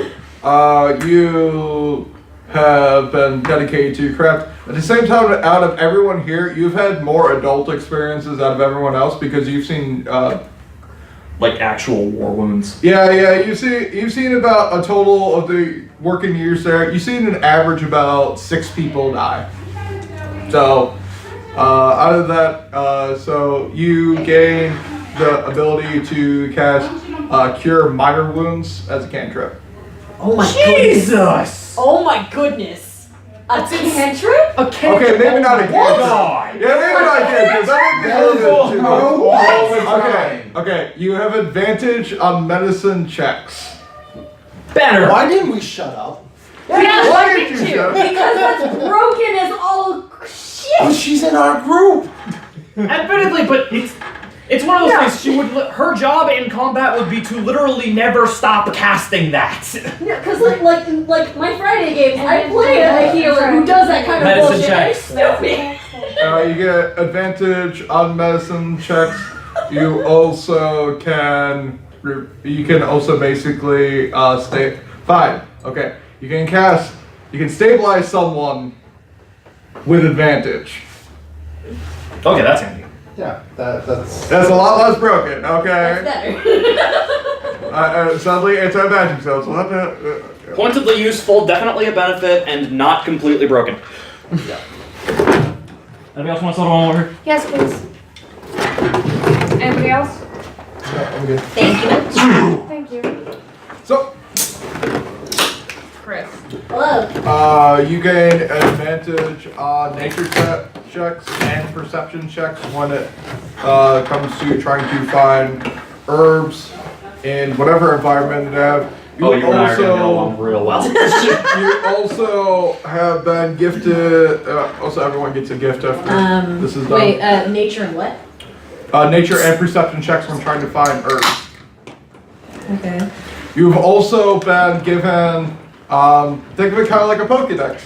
you have been dedicated to craft. At the same time, out of everyone here, you've had more adult experiences out of everyone else because you've seen. Like actual war wounds. Yeah. You've seen about a total of the working years there. You've seen an average about 6 people die. So out of that, so you gain the ability to cast Cure Minor Wounds as a cantrip. Oh my goodness. Jesus! Oh my goodness. A cantrip? A cantrip. Okay, maybe not a cantrip. God! Yeah, maybe not a cantrip. That might be a little bit too much. All the Okay, time. okay. You have advantage on medicine checks. Banner! Why didn't we shut up? Yeah, Why did you shut up? because that's broken as all shit. Oh, she's in our group. Admittedly, but it's one of those things. She would her job in combat would be to literally never stop casting that. Yeah, because like my Friday games, I play a healer who does that kind of Medicine bullshit. checks. And it's stupid. You get advantage on medicine checks. You also can. You can also basically stay. Fine. Okay. You can cast. You can stabilize someone with advantage. Okay, that's handy. Yeah, that's. That's a lot less broken. Okay. That's better. Sadly, it's a magic spell, so we'll have to. Pointedly useful, definitely a benefit, and not completely broken. Yeah. Anybody else want to settle on over? Yes, please. Anybody else? I'm good. Thank you. Thank you. So, Chris. Hello. you gain advantage on nature checks and perception checks when it comes to trying to find herbs in whatever environment they have. You and I are going to get along real well. You also have been gifted. Also, everyone gets a gift after this is done. Wait, nature and what? Nature and perception checks when trying to find herbs. Okay. You've also been given. Think of it kind of like a Pokédex.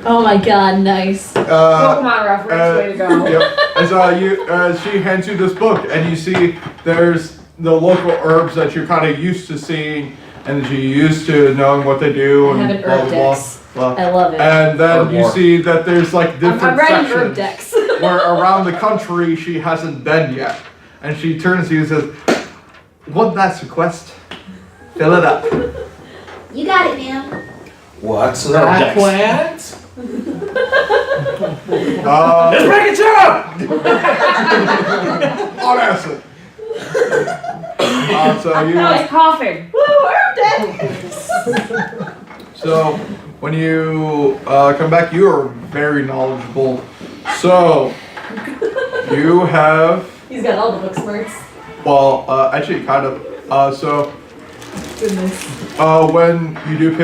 Oh my god, nice. Pokemon reference, way to go. Yep. As she hands you this book, and you see there's the local herbs that you're kind of used to seeing, and that you're used to knowing what they do, I and have an blah herb blah dex. blah. I love it. And then Herb you lore. see that there's like different I'm writing herb sections decks. where around the country she hasn't been yet, and she turns to you and says, "One last request, fill it up." You got it, ma'am. What's Projects. that plant? Let's break it up! On acid. So you. No, it's coughing. Woo, herb deck. So when you come back, you are very knowledgeable. So you have, He's got all the book smarts. well, actually, kind of. So Goodness. when you do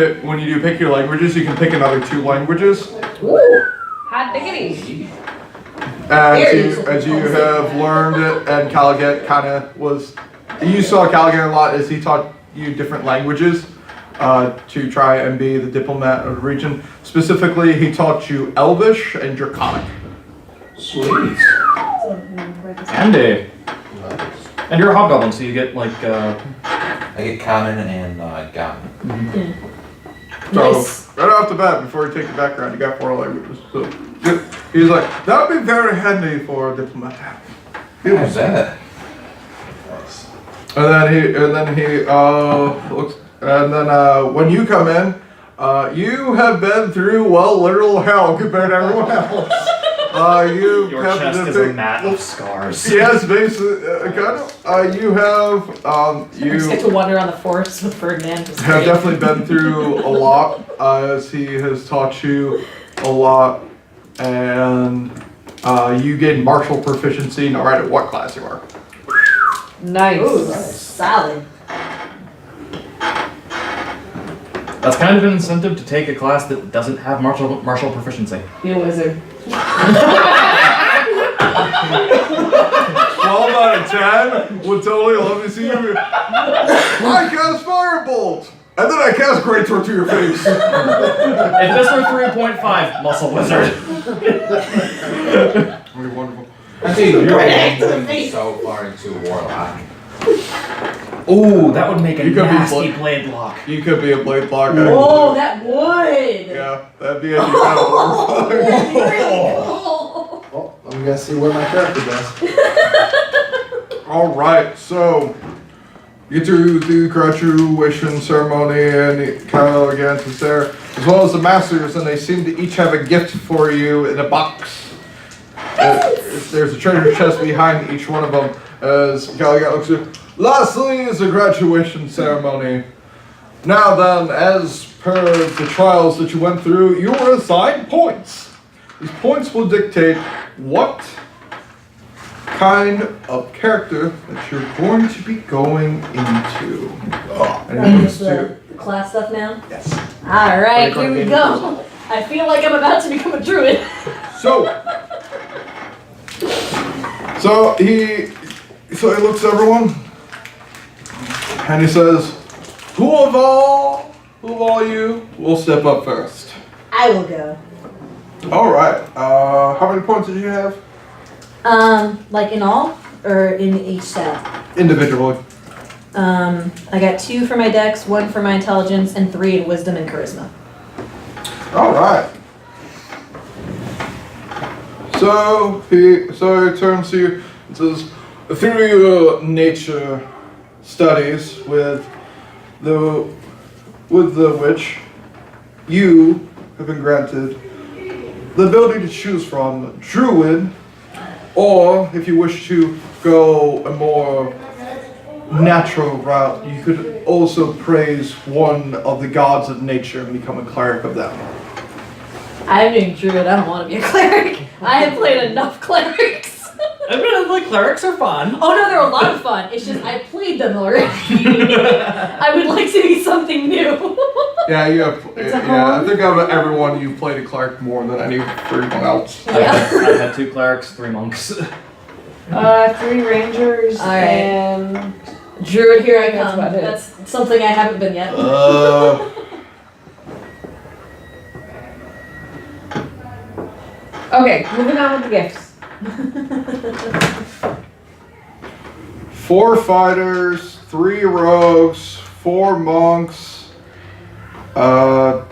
pick your languages, you can pick another 2 languages. Woo. Hot diggity. As you have learned it, and Caligan kind of was. You saw Caligan a lot as he taught you different languages. To try and be the diplomat of the region. Specifically, he taught you Elvish and Draconic. Sweet. Handy. And you're a hobgoblin, so you get like I get common and goblin. So, Nice. right off the bat, before you take the background, you got 4 languages. So, he's like, that would be very handy for a diplomat to have. How's that? And then he looks, and then when you come in, you have been through, well, literal hell compared to everyone else. You your have chest the is a mat of scars. Yes, basically, kind of. You have, You just get to wander around the forest with Ferdinand. It's have great. definitely been through a lot, as he has taught you a lot, and you gain martial proficiency no matter what class you are. Nice. Ooh, solid. That's kind of an incentive to take a class that doesn't have martial proficiency. Be a wizard. 12 out of 10 would totally let me see you. I cast Firebolt! And then I cast Great Sword to your face. If this were 3.5, muscle wizard. Really wonderful. I think you're going so far into Warlock. Ooh, that would make a You could be nasty blade lock. You could be a blade block. Oh, that would. Yeah, that'd be actually kind of horrifying. Well, I'm gonna see where my character goes. Alright, so you get to the graduation ceremony and the Caligantus is there, as well as the masters, and they seem to each have a gift for you in a box. There's a treasure chest behind each one of them as Caligan looks at you. Lastly is the graduation ceremony. Now then, as per the trials that you went through, you were assigned points. These points will dictate what kind of character that you're going to be going into. And it Like goes the class stuff now? yes. Alright, here we go. I feel like I'm about to become a druid. So he looks at everyone and he says, Who of all you will step up first? I will go. Alright, how many points did you have? Like in all? Or in each set? Individually. I got 2 for my dex, 1 for my intelligence, and 3 in wisdom and charisma. Alright. So he turns to you and says, through your nature studies with the which you have been granted the ability to choose from druid, or if you wish to go a more natural route, you could also praise one of the gods of nature and become a cleric of them. I'm doing druid, I don't want to be a cleric. I have played enough clerics. Admittedly, clerics are fun. Oh no, they're a lot of fun. It's just I played them already. I would like to be something new. Yeah, you have. It's a Yeah, I home. think out of everyone, you've played a cleric more than everyone else. I've had 2 clerics, 3 monks. 3 rangers Alright. and Druid, here I That's come. about it. That's something I haven't been yet. okay, moving on with the gifts. 4 fighters, 3 rogues, 4 monks, 3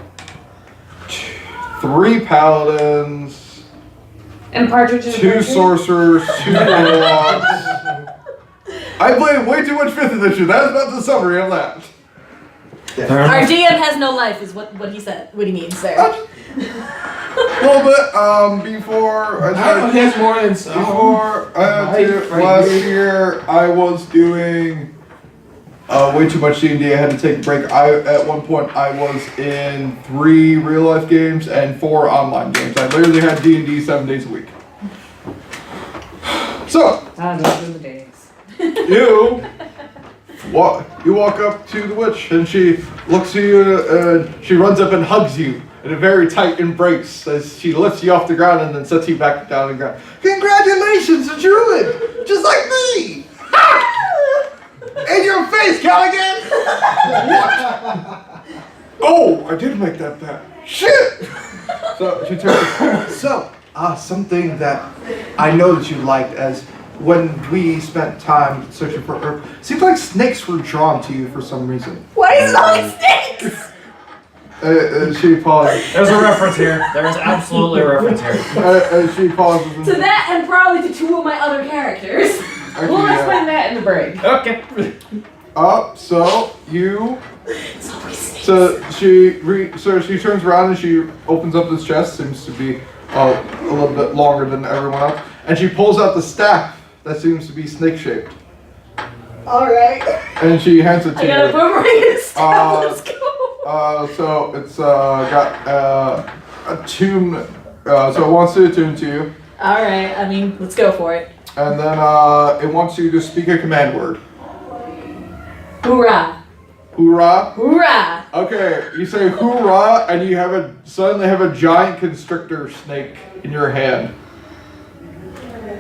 paladins, And partridges. 2 sorcerers, 2 warlocks. I played way too much 5th edition. That's about the summary of that. Our DM has no life, is what he said. What he means there. A little bit. Before I started. He has more than Before last year, I was doing way too much D&D. I had to take a break. At one point, I was in 3 real life games and 4 online games. I literally had D&D 7 days a week. So Those are the days. you walk up to the witch and she looks at you and she runs up and hugs you in a very tight embrace as she lifts you off the ground and then sets you back down on the ground. Congratulations, a druid! Just like me! In your face, Callaghan! Oh, I did make that bet. Shit! So she turns. So, something that I know that you liked as when we spent time searching for herb, seems like snakes were drawn to you for some reason. Why is it always snakes? She pauses. There's a reference here. There is absolutely a reference here. She pauses. And, To that and probably to 2 of my other characters. We'll explain that in the break. Okay. So you. It's always snakes. So she turns around and she opens up this chest. Seems to be a little bit longer than everyone else, and she pulls out the staff that seems to be snake shaped. Alright. And she hands it to I got a you. boomerang and a staff. Let's go. So it's got a tune. So it wants to attune to you. Alright, I mean, let's go for it. and then it wants you to speak a command word. Hoorah! Hoorah. Hoorah! Okay, you say hoorah, and you suddenly have a giant constrictor snake in your hand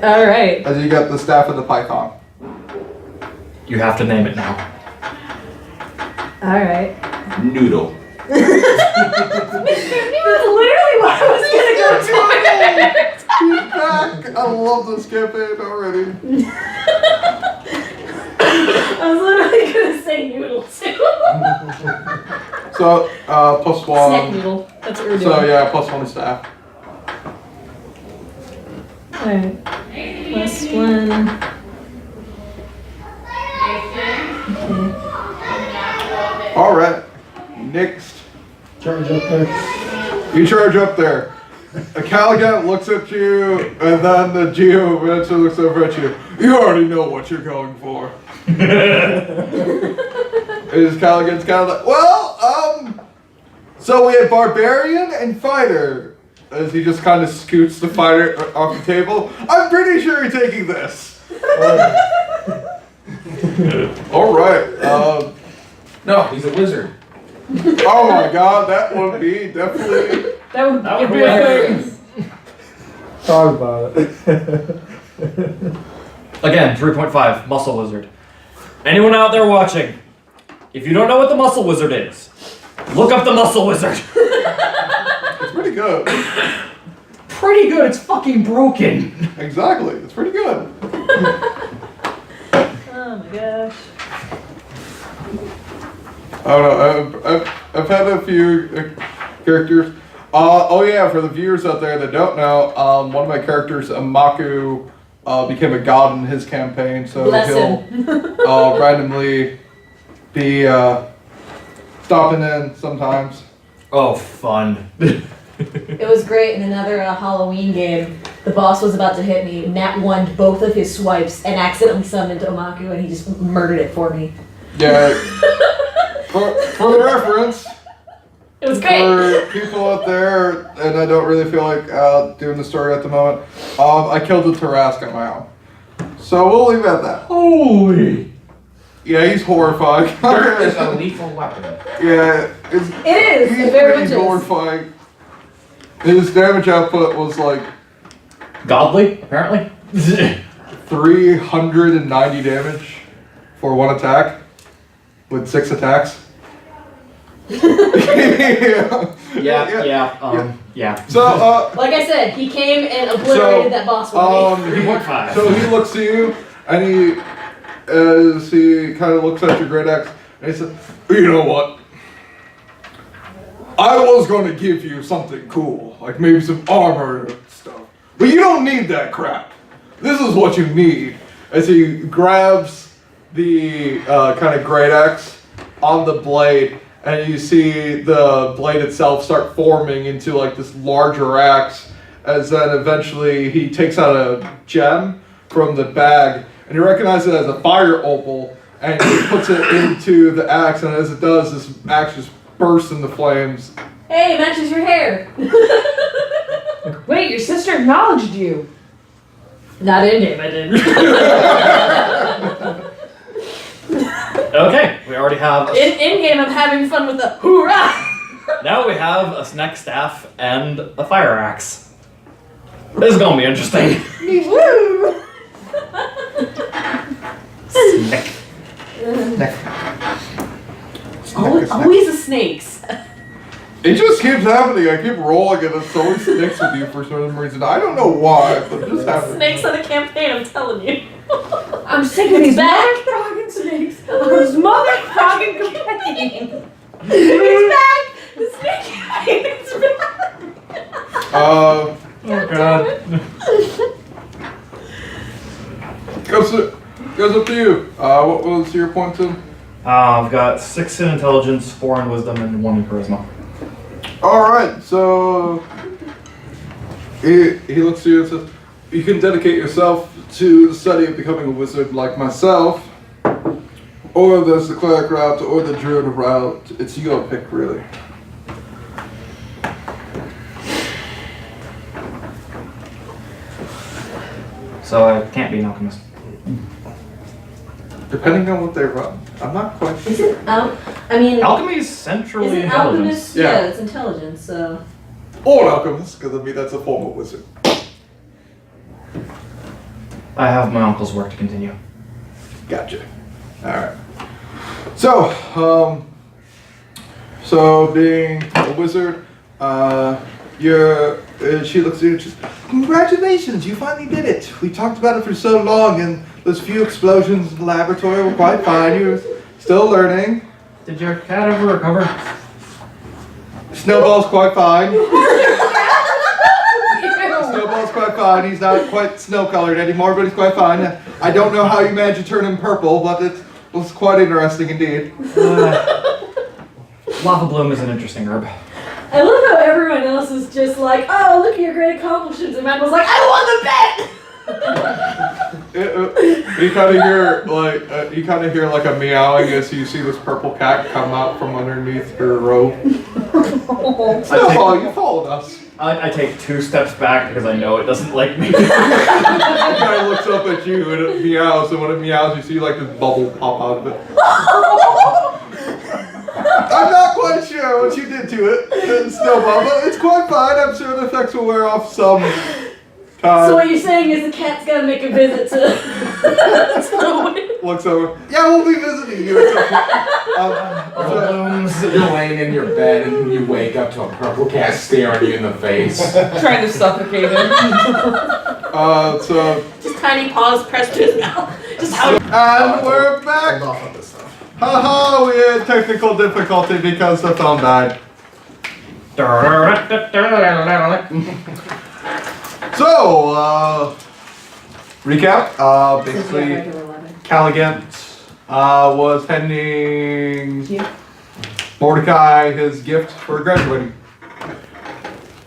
All right. as you get the staff of the python. You have to name it now. All right. Noodle. That's literally what I was gonna go to. He's back! I love this campaign already. I was literally gonna say noodle too. So, plus one. Snack noodle. That's what we're doing. So yeah, plus one staff. Alright. Plus one. Okay. Alright. Next. Charge up there. You charge up there. A Caligan looks at you, and then the Geo eventually looks over at you. You already know what you're going for. Is Caligan's kind of like, well, so we have Barbarian and Fighter. As he just kind of scoots the Fighter off the table. I'm pretty sure you're taking this. Alright. No, he's a wizard. Oh my god, that would be definitely... That would That would be be a hilarious. Thought about it. Again, 3.5, Muscle Wizard. Anyone out there watching, if you don't know what the Muscle Wizard is, look up the Muscle Wizard. It's pretty good. Pretty good, it's fucking broken. Exactly, it's pretty good. Oh my gosh. I don't know. I've had a few characters. Oh yeah, for the viewers out there that don't know, one of my characters, Amaku, became a god in his campaign, so Bless he'll randomly be stopping in sometimes. Oh, fun. It was great in another Halloween game. The boss was about to hit me, nat 1'd both of his swipes, and accidentally summoned Omaku, and he just murdered it for me. Yeah. for the reference, It was great. for people out there, and I don't really feel like doing the story at the moment, I killed a Tarrasque on my own. So we'll leave it at that. Holy. Yeah, he's horrifying. Dirt is a lethal weapon. Yeah, It is. he's It very pretty much is. horrifying. His damage output was like Godly, apparently. 390 damage for one attack with 6 attacks. Yeah. So, Like I said, he came and obliterated that boss with me. 3.5. So he looks at you, and as he kind of looks at your great axe, and he says, "You know what? I was going to give you something cool, like maybe some armor and stuff, but you don't need that crap. This is what you need." As he grabs the kind of great axe on the blade, and you see the blade itself start forming into like this larger axe, as then eventually he takes out a gem from the bag, and you recognize it as a fire opal, and he puts it into the axe, and as it does, this axe just bursts into flames. Hey, it matches your hair. Wait, your sister acknowledged you. Not in game, I didn't. Okay, we already have. In game, I'm having fun with the hoorah. Now we have a snack staff and a fire axe. This is gonna be interesting. Woo! Snack. Always the snakes. It just keeps happening. I keep rolling, and it always sticks with you for some reason. I don't know why, but it just happens. Snakes on the campaign, I'm telling you. I'm sick of these back. motherfucking snakes. Those motherfucking companions. It's back! The snake campaign is back! Oh god. Goes up to you. What was your point to? I've got 6 in intelligence, 4 in wisdom, and 1 in charisma. Alright, so he looks at you and says, "You can dedicate yourself to the study of becoming a wizard like myself, or there's the cleric route, or the druid route. It's your pick, really." so I can't be an alchemist. Depending on what they run. I'm not quite sure. Is it out? I mean, Alchemy is centrally is it intelligence. alchemist? Yeah. Yeah, it's intelligence. So Or an alchemist, because I mean that's a form of wizard. I have my uncle's work to continue. Gotcha. Alright. So, so being a wizard, she looks at you and she's, congratulations, you finally did it. We talked about it for so long and those few explosions in the laboratory were quite fine. You're still learning. Did your cat ever recover? Snowball's quite fine. Snowball's quite fine. He's not quite snow-colored anymore, but he's quite fine. I don't know how you managed to turn him purple, but it was quite interesting indeed. Lava bloom is an interesting herb. I love how everyone else is just like, oh, look at your great accomplishments, and Matt was like, I won the bet. You kind of hear like a meowing as you see this purple cat come out from underneath her robe. Snowball, you followed us. I take 2 steps back because I know it doesn't like me. It kind of looks up at you and it meows, and when it meows, you see like this bubble pop out of it. I'm not quite sure what you did to it, Snowball, but it's quite fine. I'm sure the effects will wear off some time. So what you're saying is the cat's gotta make a visit to Looks over. Yeah, we'll be visiting you. It's okay. You're laying in your bed and you wake up to a purple cat staring you in the face. Trying to suffocate him. So. just tiny paws pressed to his mouth. Just how And we're back. Hold off on this stuff. Haha, we had technical difficulty because the phone died. So, recap. Basically, Caligant was handing Mordecai his gift for graduating.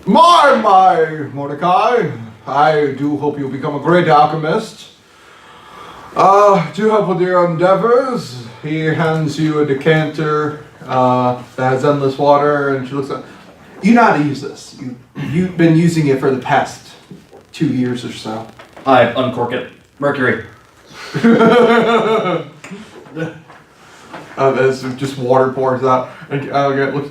My Mordecai, I do hope you'll become a great alchemist. To help with your endeavors, he hands you a decanter that has endless water, and she looks at. You know how to use this. You've been using it for the past 2 years or so. I uncork it. Mercury. As just water pours out, and Caligant looks.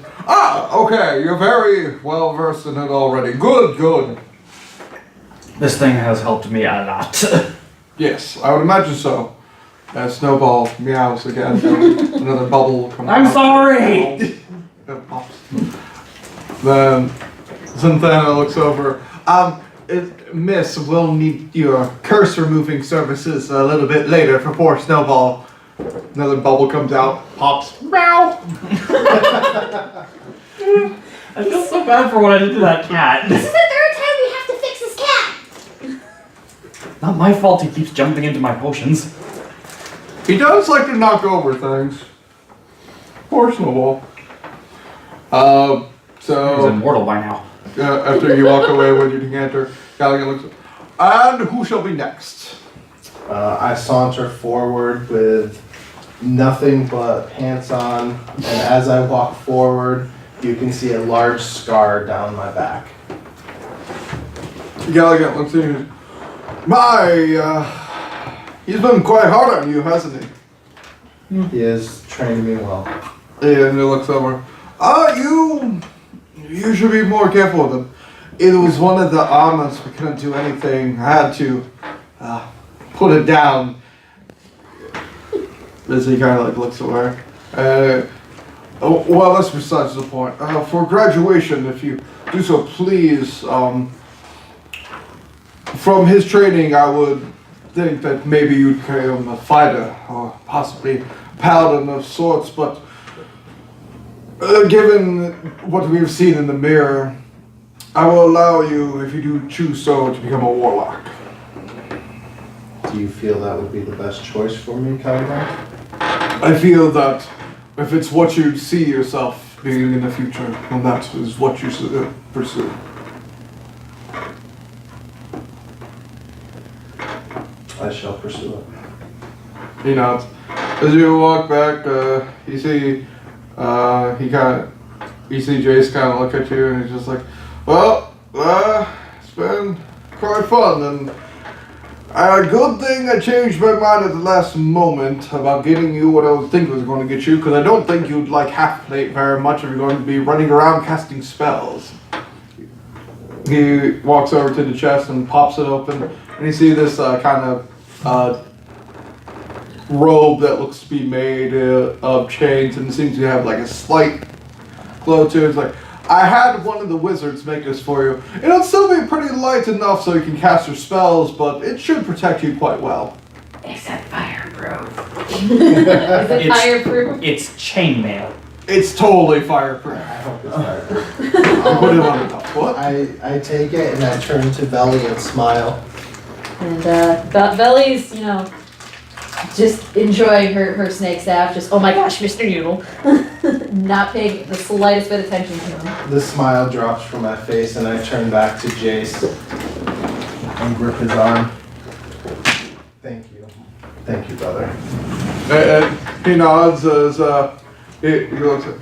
Okay, you're very well versed in it already. Good. This thing has helped me a lot. Yes, I would imagine so. As Snowball meows again, and another bubble comes out. I'm sorry! It pops. Then Zenthana looks over. Miss, we'll need your curse removing services a little bit later for poor Snowball. Another bubble comes out, pops. Meow! I feel so bad for what I did to that cat. This is the 3rd time we have to fix this cat. Not my fault he keeps jumping into my potions. He does like to knock over things. Poor Snowball. He's So immortal by now. after you walk away with your decanter, Caligant looks up. And who shall be next? I saunter forward with nothing but pants on, and as I walk forward, you can see a large scar down my back. Caligant looks at you. He's been quite hard on you, hasn't he? He has trained me well. And he looks over. You should be more careful with him. It was one of the armors. We couldn't do anything. I had to put it down. As he kind of like looks away. Well, that's besides the point. For graduation, if you do so, please. From his training, I would think that maybe you'd become a fighter or possibly a paladin of sorts, but given what we have seen in the mirror, I will allow you, if you do choose so, to become a warlock. Do you feel that would be the best choice for me, Caligant? I feel that if it's what you see yourself being in the future, then that is what you should pursue. I shall pursue it. He nods. As you walk back, you see Jace kind of look at you, and he's just like, well, it's been quite fun, and Good thing I changed my mind at the last moment about getting you what I was thinking was going to get you, because I don't think you'd like half plate very much if you're going to be running around casting spells. He walks over to the chest and pops it open, and you see this kind of robe that looks to be made of chains, and it seems to have like a slight glow to it. It's like, I had one of the wizards make this for you. It'll still be pretty light enough so you can cast your spells, but it should protect you quite well. Except fireproof. Is it It's- fireproof? It's chainmail. It's totally fireproof. I hope it's fireproof. I'll put it on the top. What? I take it and I turn to Velye and smile. And Velye's, you know, just enjoying her snake staff. Just, oh my gosh, Mr. Noodle. Not paying the slightest bit of attention to him. The smile drops from my face and I turn back to Jace and grip his arm. Thank you. Thank you, brother. And he nods as he looks at,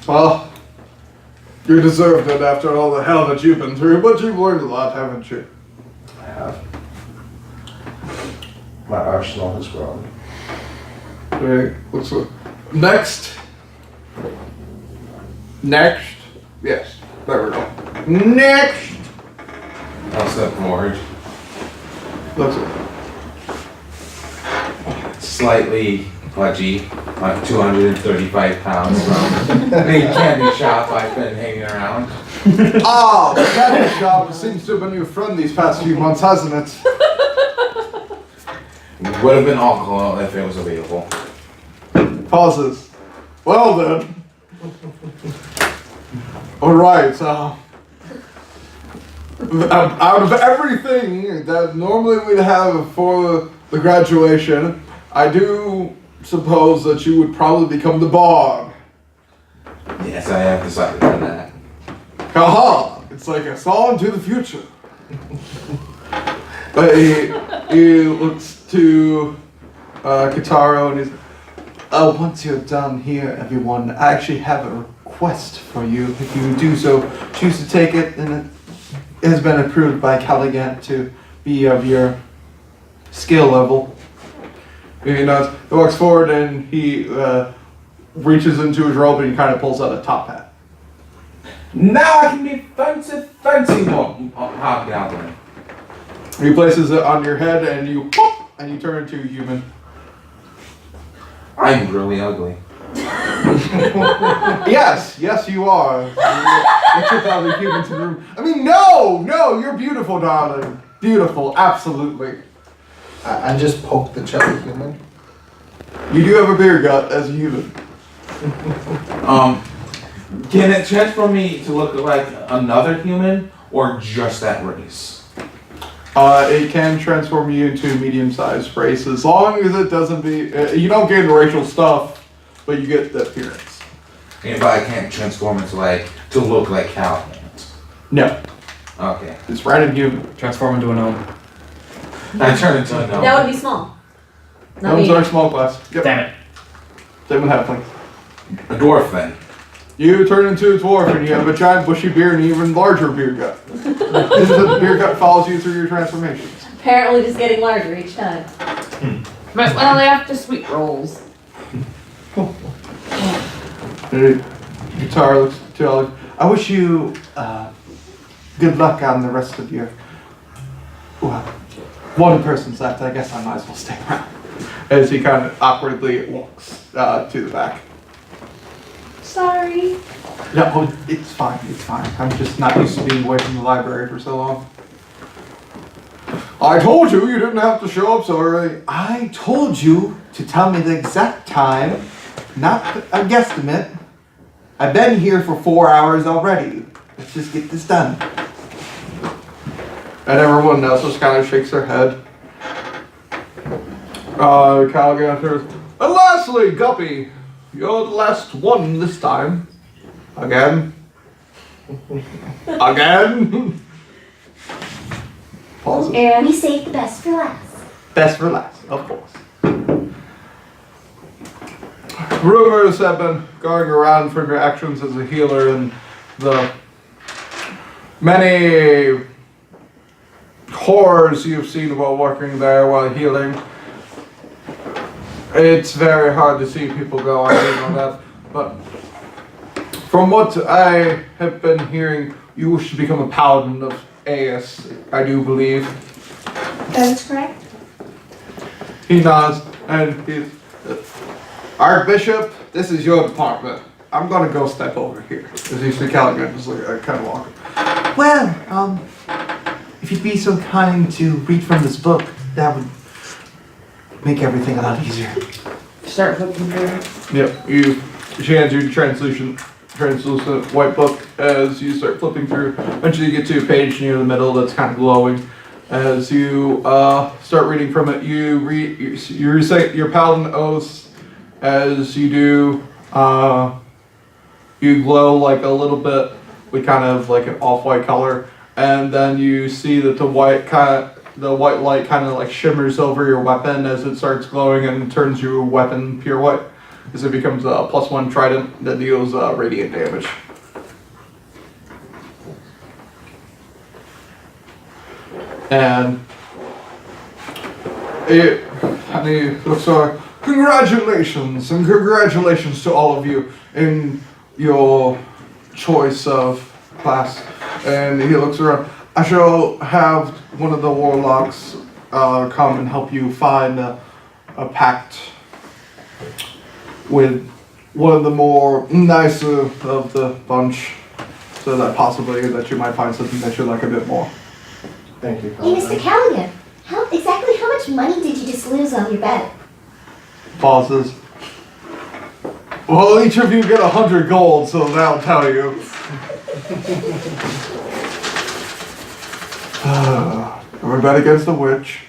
well, you deserved it after all the hell that you've been through, but you've learned a lot, haven't you? I have. My arsenal has grown. Okay, looks like, next. Yes, there we go. Next. I'll step forward. Looks like, Slightly pudgy, like 235 pounds from the candy shop I've been hanging around. the candy shop seems to have been your friend these past few months, hasn't it? Would have been alcohol if it was available. Pauses. Well then. Alright, out of everything that normally we'd have for the graduation, I do suppose that you would probably become the bard. Yes, I have decided on that. Haha! It's like a song to the future. But he looks to Kitaro and he's, once you're done here, everyone, I actually have a request for you. If you do so, choose to take it, and it has been approved by Caligan to be of your skill level. He nods, he walks forward and he reaches into his robe and he kind of pulls out a top hat. Now I can be fancy hobgoblin. He places it on your head and you pop, and you turn into a human. I'm really ugly. Yes, you are. You took all the humans in the room. I mean, no, you're beautiful, darling. Beautiful, absolutely. I just poke the chubby human. You do have a beer gut as a human. Can it transform me to look like another human or just that race? It can transform you into a medium-sized race as long as it doesn't be. You don't get racial stuff, but you get the appearance. But I can't transform it to look like Callahan's. No, Okay. it's random human. Transform into a gnome. I turn into a gnome. That would be small. Not Gnomes medium. are small class. Yep. Damn it. Same with halflings. A dwarf then. You turn into a dwarf and you have a giant bushy beard and even larger beer gut. The beer gut follows you through your transformations. Apparently just getting larger each time. But well, after sweet rolls. The guitar looks to Alex. I wish you good luck on the rest of your. Well, one person's left. I guess I might as well stay around. As he kind of awkwardly walks to the back. Sorry. No, it's fine. It's fine. I'm just not used to being away from the library for so long. I told you you didn't have to show up so early. I told you to tell me the exact time, not a guesstimate. I've been here for 4 hours already. Let's just get this done. And everyone else just kind of shakes their head. Caligan says, and lastly, Guppy, you're the last one this time. Again. Again. Pauses. And we saved the best for last. Best for last, of course. Rumors have been going around for your actions as a healer and the many horrors you've seen while working there while healing. It's very hard to see people go on doing that, but from what I have been hearing, you wish to become a paladin of AS, I do believe. That is correct. He nods, and he's, Archbishop, this is your department. I'm gonna go step over here. As you see Caligan just like kind of walking. Well, if you'd be so kind to read from this book, that would make everything a lot easier. Start flipping through. Yep, she hands you the translucent white book as you start flipping through. Eventually you get to a page near the middle that's kind of glowing. As you start reading from it, you recite your paladin oaths. As you do, you glow like a little bit with kind of like an off-white color, and then you see that the white light kind of like shimmers over your weapon as it starts glowing and turns your weapon pure white, as it becomes a +1 trident that deals radiant damage. And he looks over. Congratulations, and congratulations to all of you in your choice of class. And he looks around. I shall have one of the warlocks come and help you find a pact with one of the more nicer of the bunch, so that possibly that you might find something that you like a bit more. Thank you. Hey, Mr. Callaghan, exactly how much money did you just lose on your bet? Pauses. Well, each of you get 100 gold, so that'll tell you. We bet against the witch.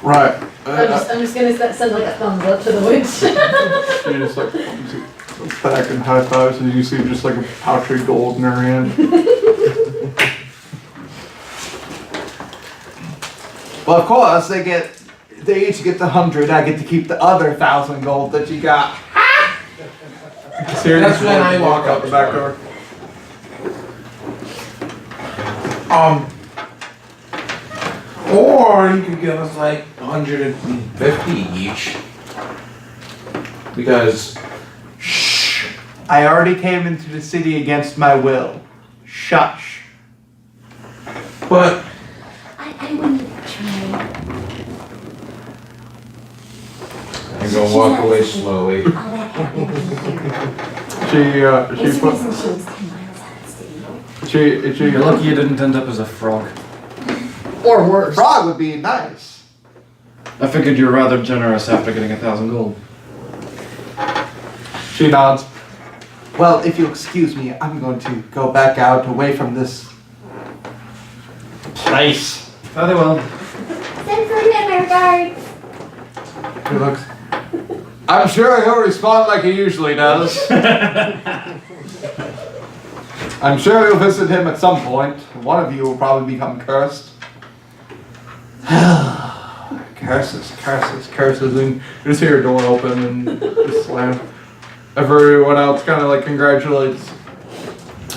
Right. I'm just gonna send like a thumbs up to the witch. She just like goes back and high fives, and you see just like a pouch of gold in her hand. Well, of course, they each get the 100. I get to keep the other 1,000 gold that you got. That's when I walk out the back door. Or you could give us like 150 each. Because Shh! I already came into the city against my will. Shush. but I wouldn't try. I'm gonna walk away slowly. All that happening here. She It's the put reason she was 10 miles out of state. she You're lucky you didn't end up as a frog. Or worse. Frog would be nice. I figured you're rather generous after getting 1,000 gold. She nods. Well, if you'll excuse me, I'm going to go back out away from this place. Very well. Send Ferdinand my regards. He looks. I'm sure he'll respond like he usually does. I'm sure you'll visit him at some point. One of you will probably become cursed. curses, and you just hear a door open and just slam. Everyone else kind of like congratulates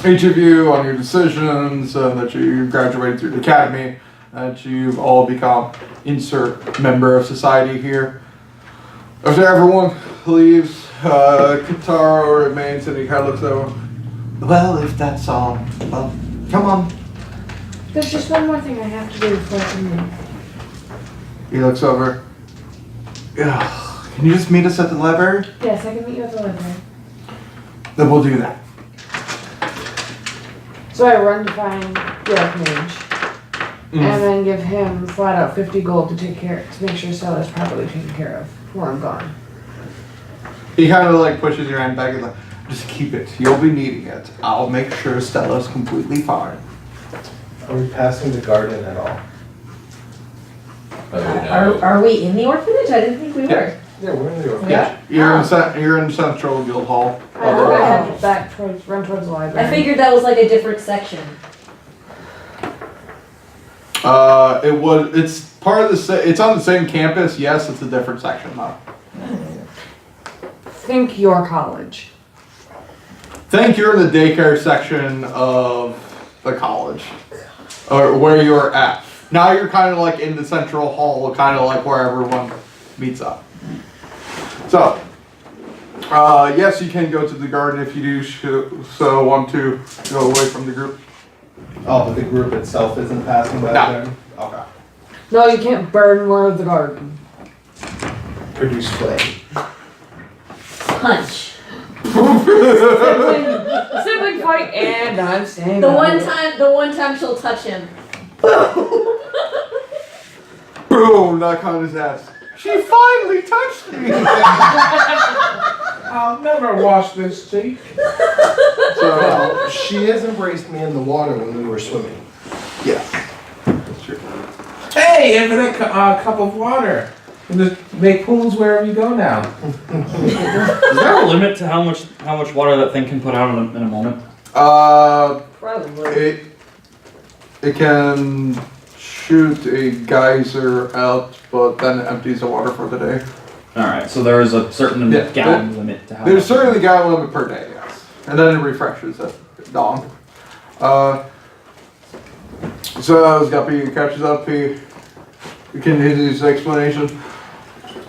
each of you on your decisions, that you graduated through the academy, that you've all become insert member of society here. After everyone leaves, Kataro remains and he kind of looks over. Well, if that's all, well, come on. There's just one more thing I have to do before I can leave. He looks over. Ugh, can you just meet us at the library? Yes, I can meet you at the library. Then we'll do that. So I run to find the Archmage, and then give him flat out 50 gold to make sure Stella's properly taken care of while I'm gone. He kind of like pushes your hand back and like, just keep it. You'll be needing it. I'll make sure Stella's completely fine. Are we passing the garden at all? Are we in the orphanage? I didn't think we were. Yeah, we're in the orphanage. Yeah. You're in Central Guild Hall. I head back run towards the library. I figured that was like a different section. It's part of the it's on the same campus. Yes, it's a different section though. Think your college. Think you're in the daycare section of the college, or where you're at. Now you're kind of like in the central hall, kind of like where everyone meets up. So, yes, you can go to the garden if you do so want to go away from the group. Oh, but the group itself isn't passing by No. there? Okay. No, you can't burn more of the garden. Produce flame. Punch. Sibling fight, and I'm staying. The out. one time she'll touch him. Boom! Knock on his ass. She finally touched me. I'll never wash this cheek. Well, she has embraced me in the water when we were swimming. Yes, that's true. Hey, infinite cup of water. And just make pools wherever you go now. Is there a limit to how much water that thing can put out in a moment? Probably. It can shoot a geyser out, but then it empties the water for the day. Alright, so there is a certain Yeah, gallon limit to how There's much. certainly a gallon limit per day, yes. And then it refreshes at dawn. So as Guppy catches up, he continues his explanation.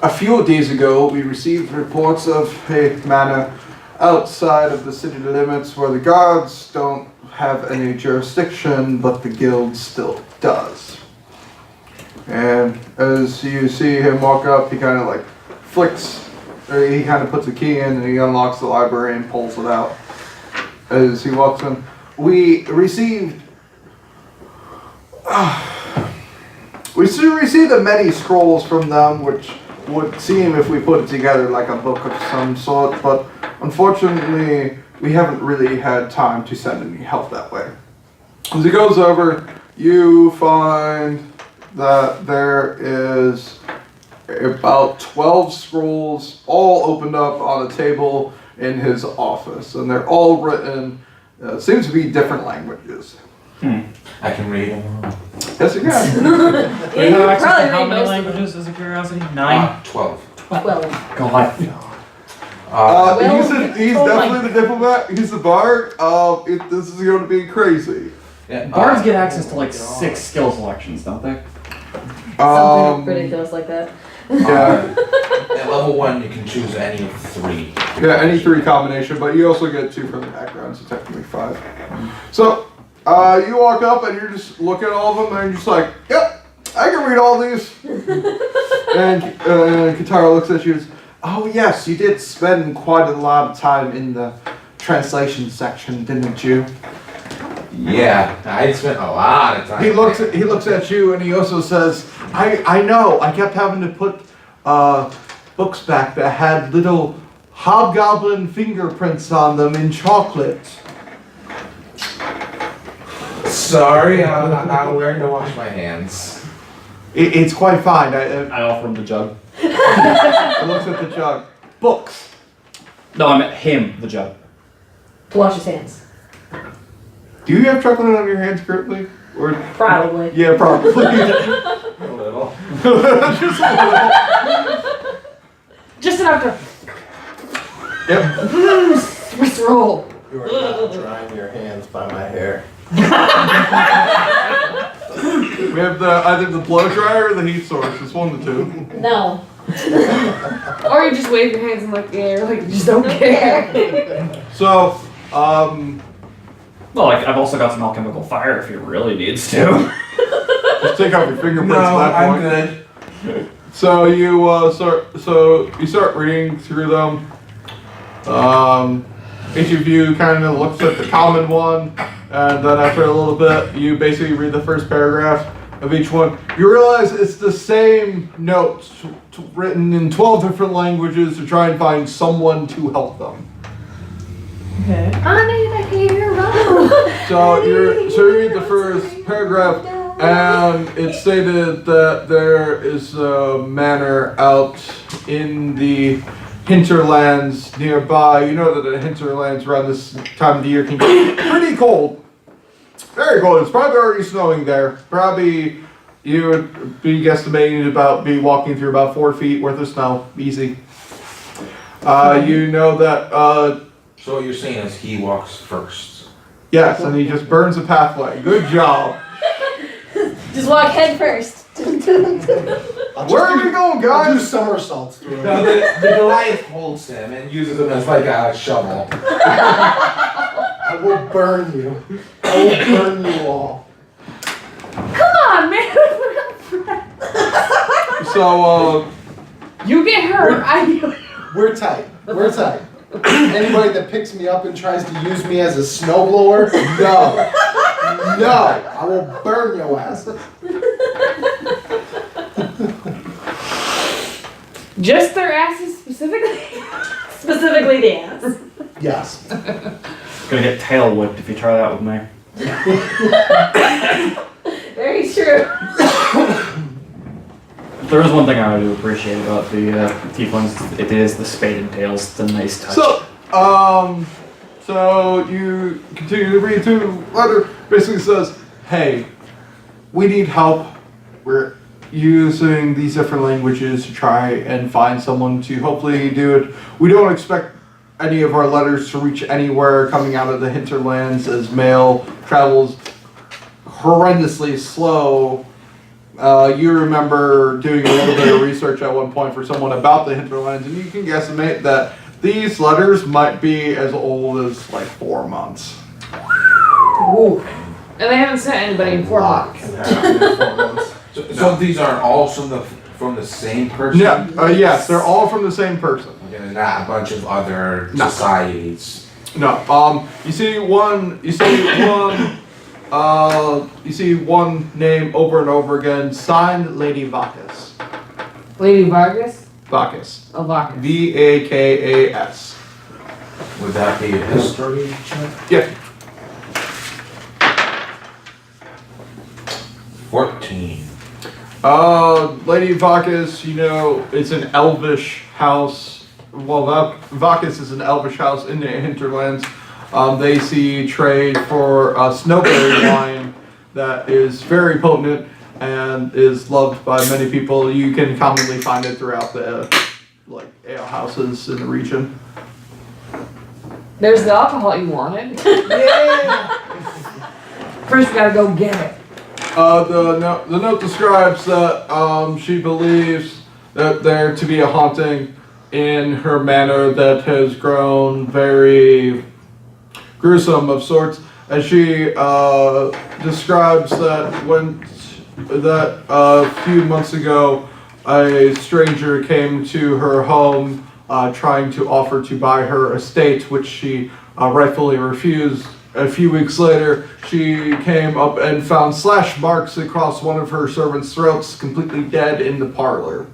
A few days ago, we received reports of a manor outside of the city limits where the guards don't have any jurisdiction, but the guild still does. And as you see him walk up, he kind of like flicks, or he kind of puts a key in and he unlocks the library and pulls it out. As he walks in, we received the many scrolls from them, which would seem, if we put it together, like a book of some sort, but unfortunately we haven't really had time to send any help that way. As he goes over, you find that there is about 12 scrolls all opened up on a table in his office, and they're all written, seems to be different languages. I can read them. Yes, you can. Do you have you access probably to how read many most of languages, as a curiosity? 9? 12. 12. God. He's definitely the diplomat. He's the bard. This is going to be crazy. Yeah, Bards get access to like 6 skill selections, don't they? Something ridiculous like that. Yeah, At level 1, you can choose any of 3. yeah, any 3 combination, but you also get 2 from the background, so technically 5. So, you walk up and you're just looking at all of them and you're just like, yep, I can read all these. And Katara looks at you and says, oh yes, you did spend quite a lot of time in the translation section, didn't you? Yeah, I spent a lot of time. He looks at you and he also says, I know, I kept having to put books back that had little hobgoblin fingerprints on them in chocolate. Sorry, I'll learn to wash my hands. It's quite fine. I offer him the jug. I looks at the jug. Books. No, I meant him, the jug. To wash his hands. Do you have chocolate on your hands currently? Or Probably. yeah, probably. A little. Just a little. Just enough to Yep. Swiss roll. You are not drying your hands by my hair. We have either the blow dryer or the heat source. It's one of the two. No. Or you just wave your hands in like the air, like you just don't care. So, Well, like, I've also got some alchemical fire if he really needs to. just take off your fingerprints No, at that I'm point. good. So you start reading through them. Each of you kind of looks at the common one, and then after a little bit, you basically read the first paragraph of each one. You realize it's the same notes written in 12 different languages to try and find someone to help them. Okay. I need a hero. So you read the first paragraph, and it stated that there is a manor out in the hinterlands nearby. You know that the hinterlands around this time of the year can get pretty cold. Very cold. It's probably already snowing there. Probably you would be guesstimating be walking through about 4 feet worth of snow. Easy. You know that So what you're saying is he walks first. Yes, and he just burns the pathway. Good job. Just walk head first. Where are we going, I'll do guys? somersaults through him. No, the Goliath holds him and uses him as like a shovel. I will burn you. I will burn you all. Come on, man. So, You get hurt. We're tight. We're tight. Anybody that picks me up and tries to use me as a snowblower, no. No. I will burn your ass. Just their asses specifically? Specifically the ass. Yes. Gonna get tail whipped if you try that with me. Very true. There is one thing I do appreciate about the tieflings. It is the spaded tails. It's a nice touch. So you continue to read through the letter. Basically says, hey, we need help. We're using these different languages to try and find someone to hopefully do it. We don't expect any of our letters to reach anywhere coming out of the hinterlands, as mail travels horrendously slow. You remember doing a little bit of research at one point for someone about the hinterlands, and you can guesstimate that these letters might be as old as like 4 months. Ooh. And they haven't sent anybody in 4 months. So these are all from the same person? Yeah, yes, they're all from the same person. Okay, and not a bunch of other No. societies. No, you see one name over and over again, signed Lady Vacas. Lady Vargas? Vacas. Oh, Vargas. Vakas. Would that be a history check? Yeah. 14. Lady Vacas, it's an elvish house. Well, Vacas is an elvish house in the hinterlands. They see trade for snowberry wine that is very potent and is loved by many people. You can commonly find it throughout the ale houses in the region. There's the alcohol you wanted. Yeah. First, we gotta go get it. The note describes that she believes that there to be a haunting in her manor that has grown very gruesome of sorts, and she describes that a few months ago a stranger came to her home trying to offer to buy her estate, which she rightfully refused. A few weeks later, she came up and found slash marks across one of her servants' throats, completely dead in the parlor.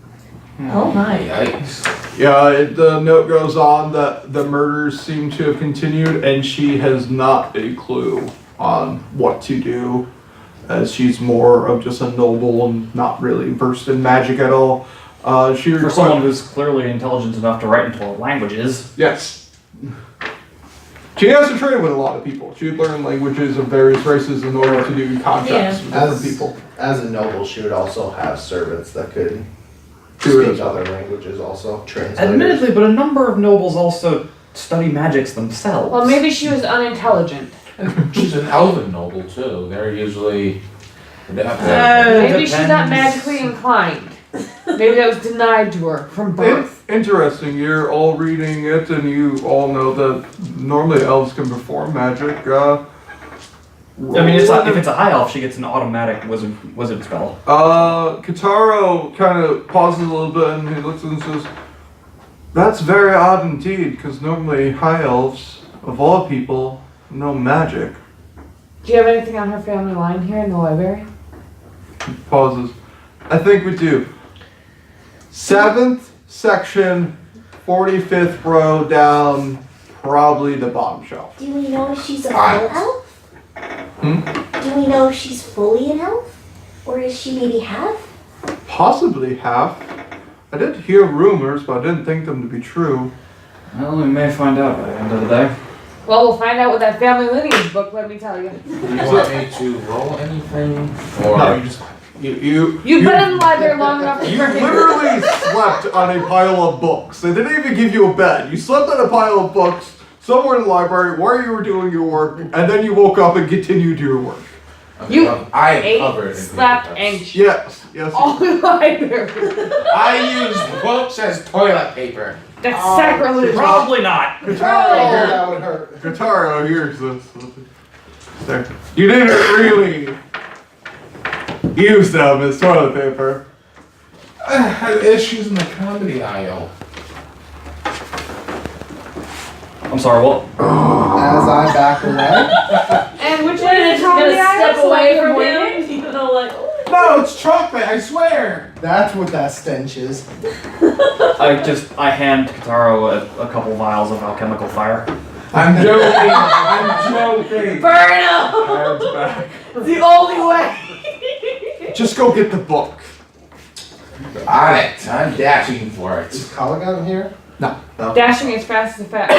Oh my. Yikes. Yeah, the note goes on that the murders seem to have continued, and she has not a clue on what to do, as she's more of just a noble and not really versed in magic at all. For someone who's clearly intelligent enough to write in 12 languages. Yes. She has to trade with a lot of people. She would learn languages of various races in order to do contracts with different people. As a noble, she would also have servants that could Do it speak as well. other languages also. Translators. Admittedly, but a number of nobles also study magics themselves. Well, maybe she was unintelligent. She's an elven noble too. They're usually. They have to, Maybe she's not depends. magically inclined. Maybe that was denied to her from birth. Interesting. You're all reading it, and you all know that normally elves can perform magic. I mean, if it's a high elf, she gets an automatic wizard spell. Kataro kind of pauses a little bit, and he looks and says, "That's very odd indeed, because normally high elves, of all people, know magic." Do you have anything on her family line here in the library? He pauses. I think we do. 7th section, 45th row down, probably the bottom shelf. Do we know if she's a full Ah. elf? Hmm? Do we know if she's fully an elf? Or is she maybe half? Possibly half. I did hear rumors, but I didn't think them to be true. Well, we may find out by the end of the day. Well, we'll find out with that family lineage book, let me tell you. do you want me to roll anything? Or No, you just you You've been in the library long enough to You forget. literally slept on a pile of books. They didn't even give you a bed. You slept on a pile of books, somewhere in the library where you were doing your work, and then you woke up and continued your work. You I am ate, covered in slept, paper and cups. Yes. all the library. I use books as toilet paper. That's sacrilege. Probably not. That would hurt. Guitaro here's this. There. You didn't really use them as toilet paper. I had issues in the comedy aisle. I'm sorry, what? As I back away. And which What, way you're is just gonna step away from avoiding? him? You know, like, No, it's chocolate, I swear. That's what that stench is. I hand Kataro a couple vials of alchemical fire. I'm joking. I'm joking. burn him! Hands back. It's the only way! Just go get the book. On it. I'm dashing for it. Is Kalagan here? Dashing as fast as fast.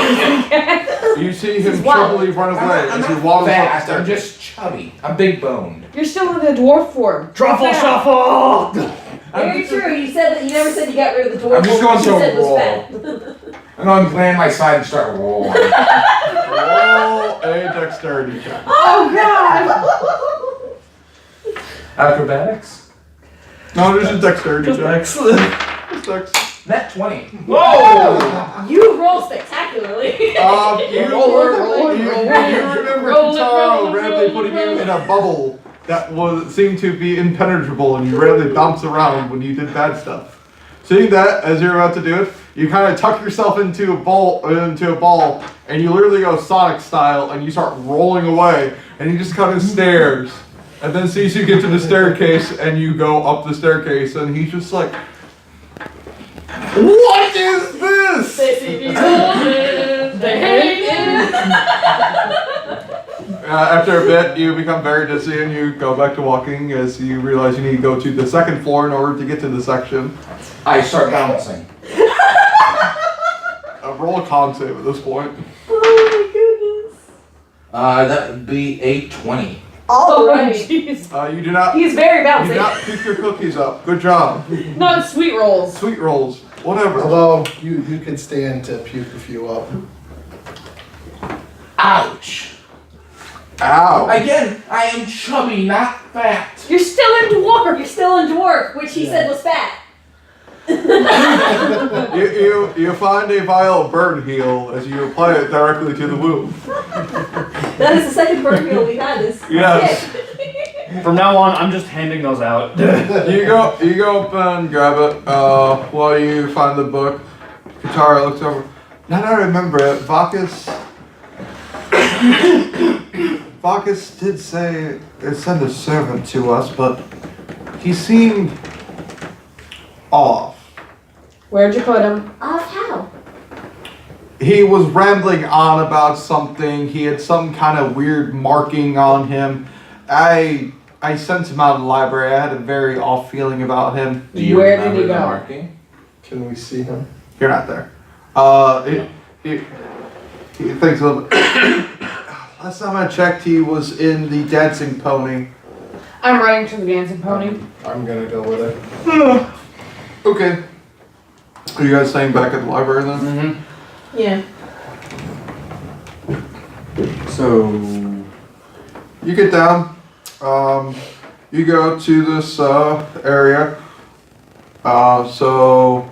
You see him wild. troubly run I'm away not as he waddles up the fast. I'm stairs. just chubby. I'm big boned. You're still in the dwarf form. Truffle Yeah. shuffle! Very true. You said that you never said you got rid of the dwarf. I'm just form, going you to said was roll. fat. I'm going to land my side and start rolling. Roll a dexterity check. Oh god! Acrobatics? No, there's a dexterity Just check. excellent. Just dex. Net 20. Whoa! You roll spectacularly. You roll it. remember Roll it, Kataro roll it, randomly roll it, putting you roll it. in a bubble that seemed to be impenetrable, and you randomly bounce around when you did bad stuff. Seeing that, as you're about to do it, you kind of tuck yourself into a ball, and you literally go Sonic style, and you start rolling away, and he just kind of stares, and then sees you get to the staircase, and you go up the staircase, and he's just like, "What is this?" They hate it. After a bit, you become very dizzy, and you go back to walking as you realize you need to go to the second floor in order to get to the section. I start bouncing. Roll a con save at this point. Oh That would be a 20. All right. Jeez. You do not. He's very You bouncy. do not pick your cookies up. Good job. Not sweet rolls. Sweet rolls, whatever. Although you could stand to puke a few up. Ouch. Ow. Again, I am chubby, not fat. You're still in dwarf. You're still in dwarf, which he said was fat. You find a vial of burn heal as you apply it directly to the wound. That is the second burn heal we've had this. Yes. From now on, I'm just handing those out. You go up and grab it. While you find the book, Katara looks over. Now that I remember it, Vakis did say send a servant to us, but he seemed off. Where'd you put him? Off how? He was rambling on about something. He had some kind of weird marking on him. I sent him out of the library. I had a very off feeling about him. Do you Where did remember he the go? marking? Can we see him? You're not there. He thinks a little bit. Last time I checked, he was in the dancing pony. I'm running to the dancing pony. I'm gonna go with it. Okay. Are you guys staying back at the library then? Mm-hmm. Yeah. So you get down. You go to this area. So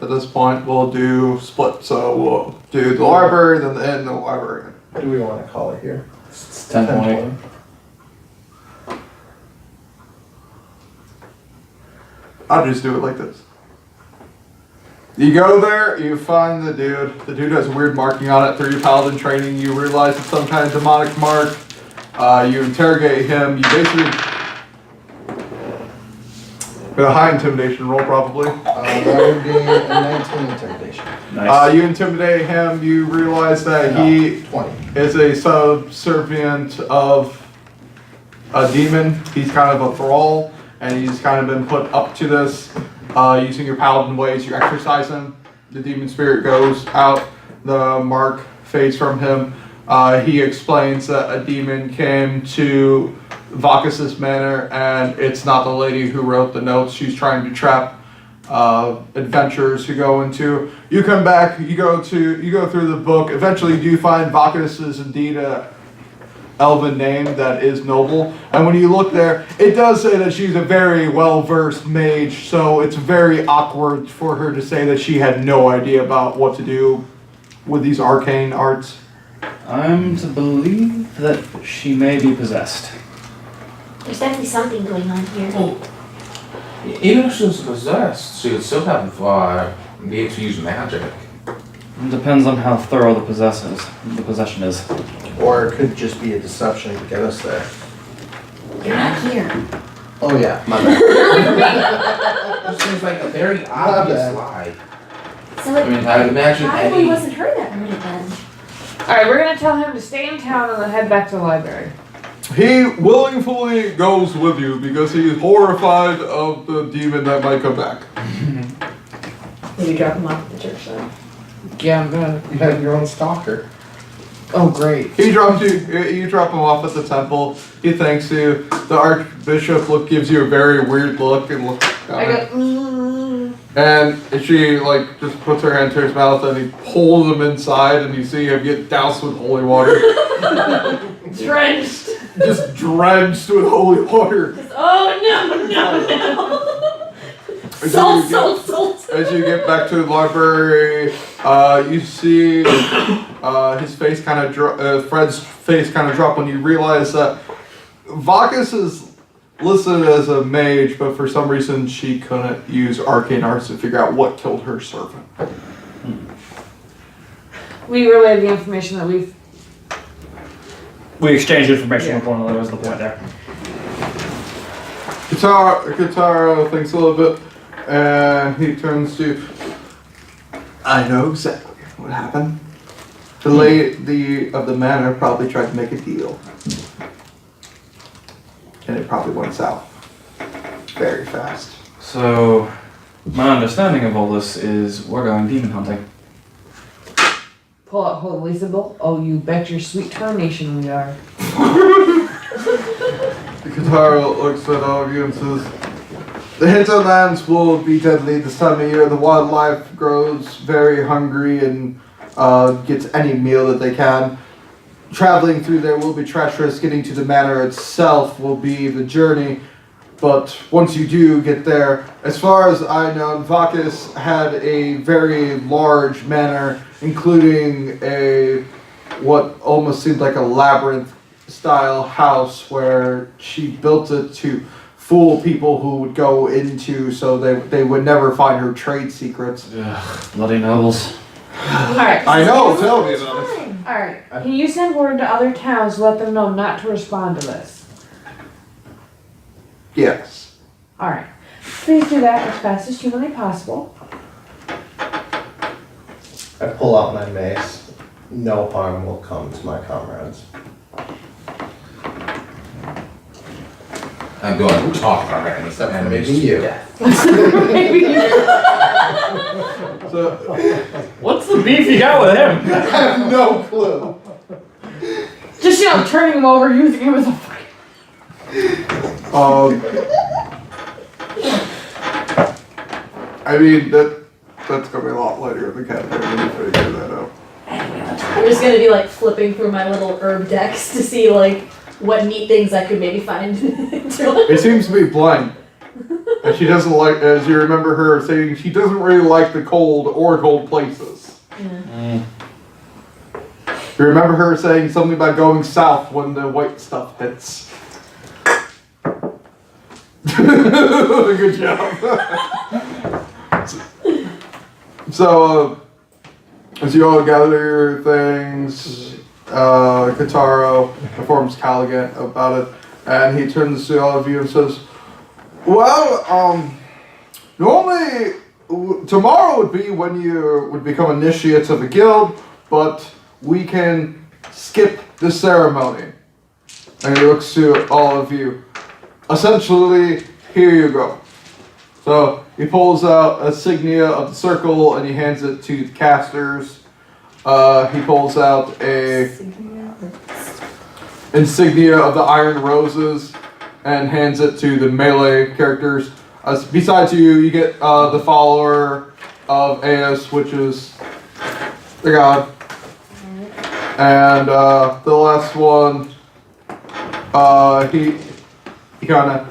at this point, we'll do split. So we'll do the library, then the inn, the library. What do we want to call it here? It's 10:20. I'll just do it like this. You go there, you find the dude. The dude has a weird marking on it. Through your paladin training, you realize it's some kind of demonic mark. You interrogate him. You basically with a high intimidation roll, probably. That would be a 19 intimidation. Nice. You intimidate him. You realize that he 20. is a subservient of a demon. He's kind of a thrall, and he's kind of been put up to this. Using your paladin ways, you exorcise him. The demon spirit goes out. The mark fades from him. He explains that a demon came to Vakis' manor, and it's not the lady who wrote the notes. She's trying to trap adventures you go into. You come back, you go through the book. Eventually, you do find Bacchus is indeed a elven name that is noble. And when you look there, it does say that she's a very well-versed mage, so it's very awkward for her to say that she had no idea about what to do with these arcane arts. I'm to believe that she may be possessed. There's definitely something going on here. Well, even if she was possessed, she would still have be able to use magic. It depends on how thorough the possession is. Or it could just be a deception to get us there. You're not here. Oh yeah, my bad. This seems like a very obvious bad. lie. So I mean, I would imagine probably any. wasn't her that wrote it then. Alright, we're gonna tell him to stay in town and then head back to the library. He willingly goes with you because he is horrified of the demon that might come back. Maybe drop him off at the church then. Yeah, I'm gonna. You have your own stalker. Oh, great. You drop him off at the temple. He thanks you. The archbishop gives you a very weird look and looks I down. go, And she just puts her hand to his mouth and he pulls him inside and you see him get doused with holy water. Drenched. Just drenched with holy water. Oh no. As Salt, you salt, salt. As you get back to the library, you see his face kind of Fred's face kind of drop when you realize that Bacchus is listed as a mage, but for some reason she couldn't use arcane arts to figure out what killed her servant. we relayed the information that we've. We exchanged information with one another, was the point there. Katara thinks a little bit, and he turns to, I know exactly what happened. The lady of the manor probably tried to make a deal. And it probably went south. Very fast. So, my understanding of all this is we're going demon hunting. Pull out Holy Sybil. Oh, you bet your sweet tarnation we are. Katara looks at all of you and says, the hinterlands will be deadly this time of year. The wildlife grows very hungry and gets any meal that they can. Traveling through there will be treacherous. Getting to the manor itself will be the journey. But once you do get there, as far as I know, Bacchus had a very large manor, including what almost seemed like a labyrinth style house where she built it to fool people who would go into so they would never find her trade secrets. Ugh, bloody nobles. Alright. I know, tell me about it. Alright. Can you send word to other towns to let them know not to respond to this? Yes. Alright. Please do that as fast as humanly possible. I pull out my mace. No harm will come to my comrades. I'm going to talk already. Except for maybe you. So, What's the beef you got with him? I have no clue. Just, turning him over, using him as a I mean, that's gonna be a lot later in the campaign when you figure that out. I'm just gonna be like flipping through my little herb decks to see like what neat things I could maybe find. It seems to be blank. And she doesn't like, as you remember her saying, she doesn't really like the cold or cold places. Yeah. You remember her saying something about going south when the white stuff hits. Good job. So, as you all gather your things, Kataro informs Callaghan about it, and he turns to all of you and says, well, normally tomorrow would be when you would become initiates of the guild, but we can skip the ceremony. And he looks to all of you. Essentially, here you go. So he pulls out a insignia of the circle and he hands it to the casters. He pulls out a insignia of the Iron Roses and hands it to the melee characters. besides you get the follower of Aeus, which is the god. And the last one, he kind of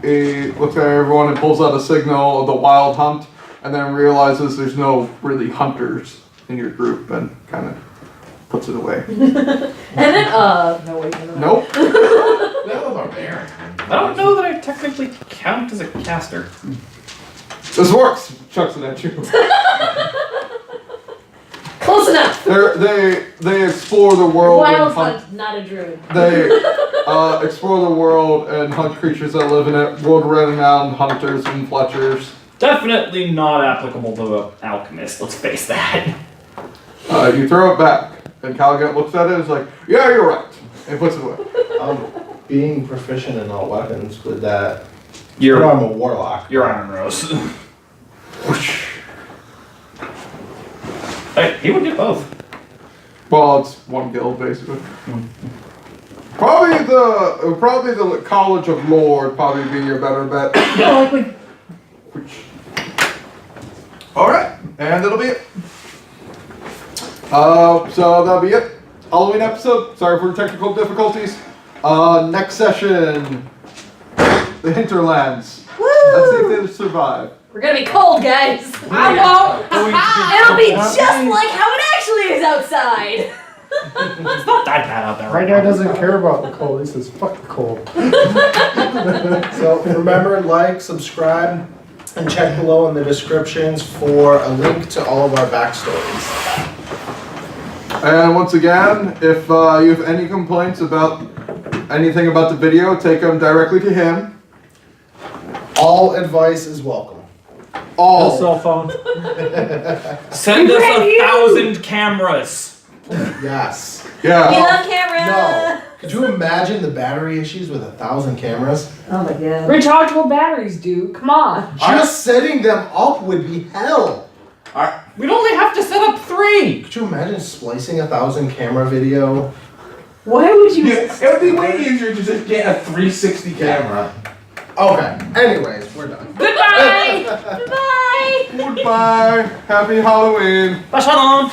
he looks at everyone and pulls out a signal of the wild hunt, and then realizes there's no really hunters in your group, and kind of puts it away. And then, no wait, no. Nope. That was barbarian. I don't know that I technically count as a caster. This works. Chucks it at you. Close enough. They explore the world Wild and hunt. hunt, not a druid. They explore the world and hunt creatures that live in it. World-renowned hunters and fletchers. Definitely not applicable to an alchemist, let's face that. You throw it back, and Caligan looks at it and is like, "Yeah, you're right," and puts it away. Being proficient in all weapons, would that... You're I'm a warlock. Iron Rose. Hey, he would get both. Well, it's one guild basically. Probably the College of Lore would probably be your better bet. All right, and that'll be it. So that'll be it. Halloween episode. Sorry for technical difficulties. Next session, the Hinterlands. Let's see if they survive. We're gonna be cold, guys. I won't. It'll be just like how it actually is outside. It's not that bad out there Right now doesn't care about the cold. He says, fuck the cold. So remember, like, subscribe, and check below in the descriptions for a link to all of our backstories. And once again, if you have any complaints about anything about the video, take them directly to him. All advice is welcome. A All. cell phone. Send us 1,000 cameras. Yes. We Yeah. love camera. No. Could you imagine the battery issues with 1,000 cameras? Oh my god. Rechargeable batteries, dude. Come on. Just setting them up would be hell. We'd only have to set up 3. Could you imagine splicing 1,000 camera video? Why would you? It would be way easier to just get a 360 camera. Okay. Anyways, we're done. Goodbye. Goodbye. Goodbye. Happy Halloween. Shalom.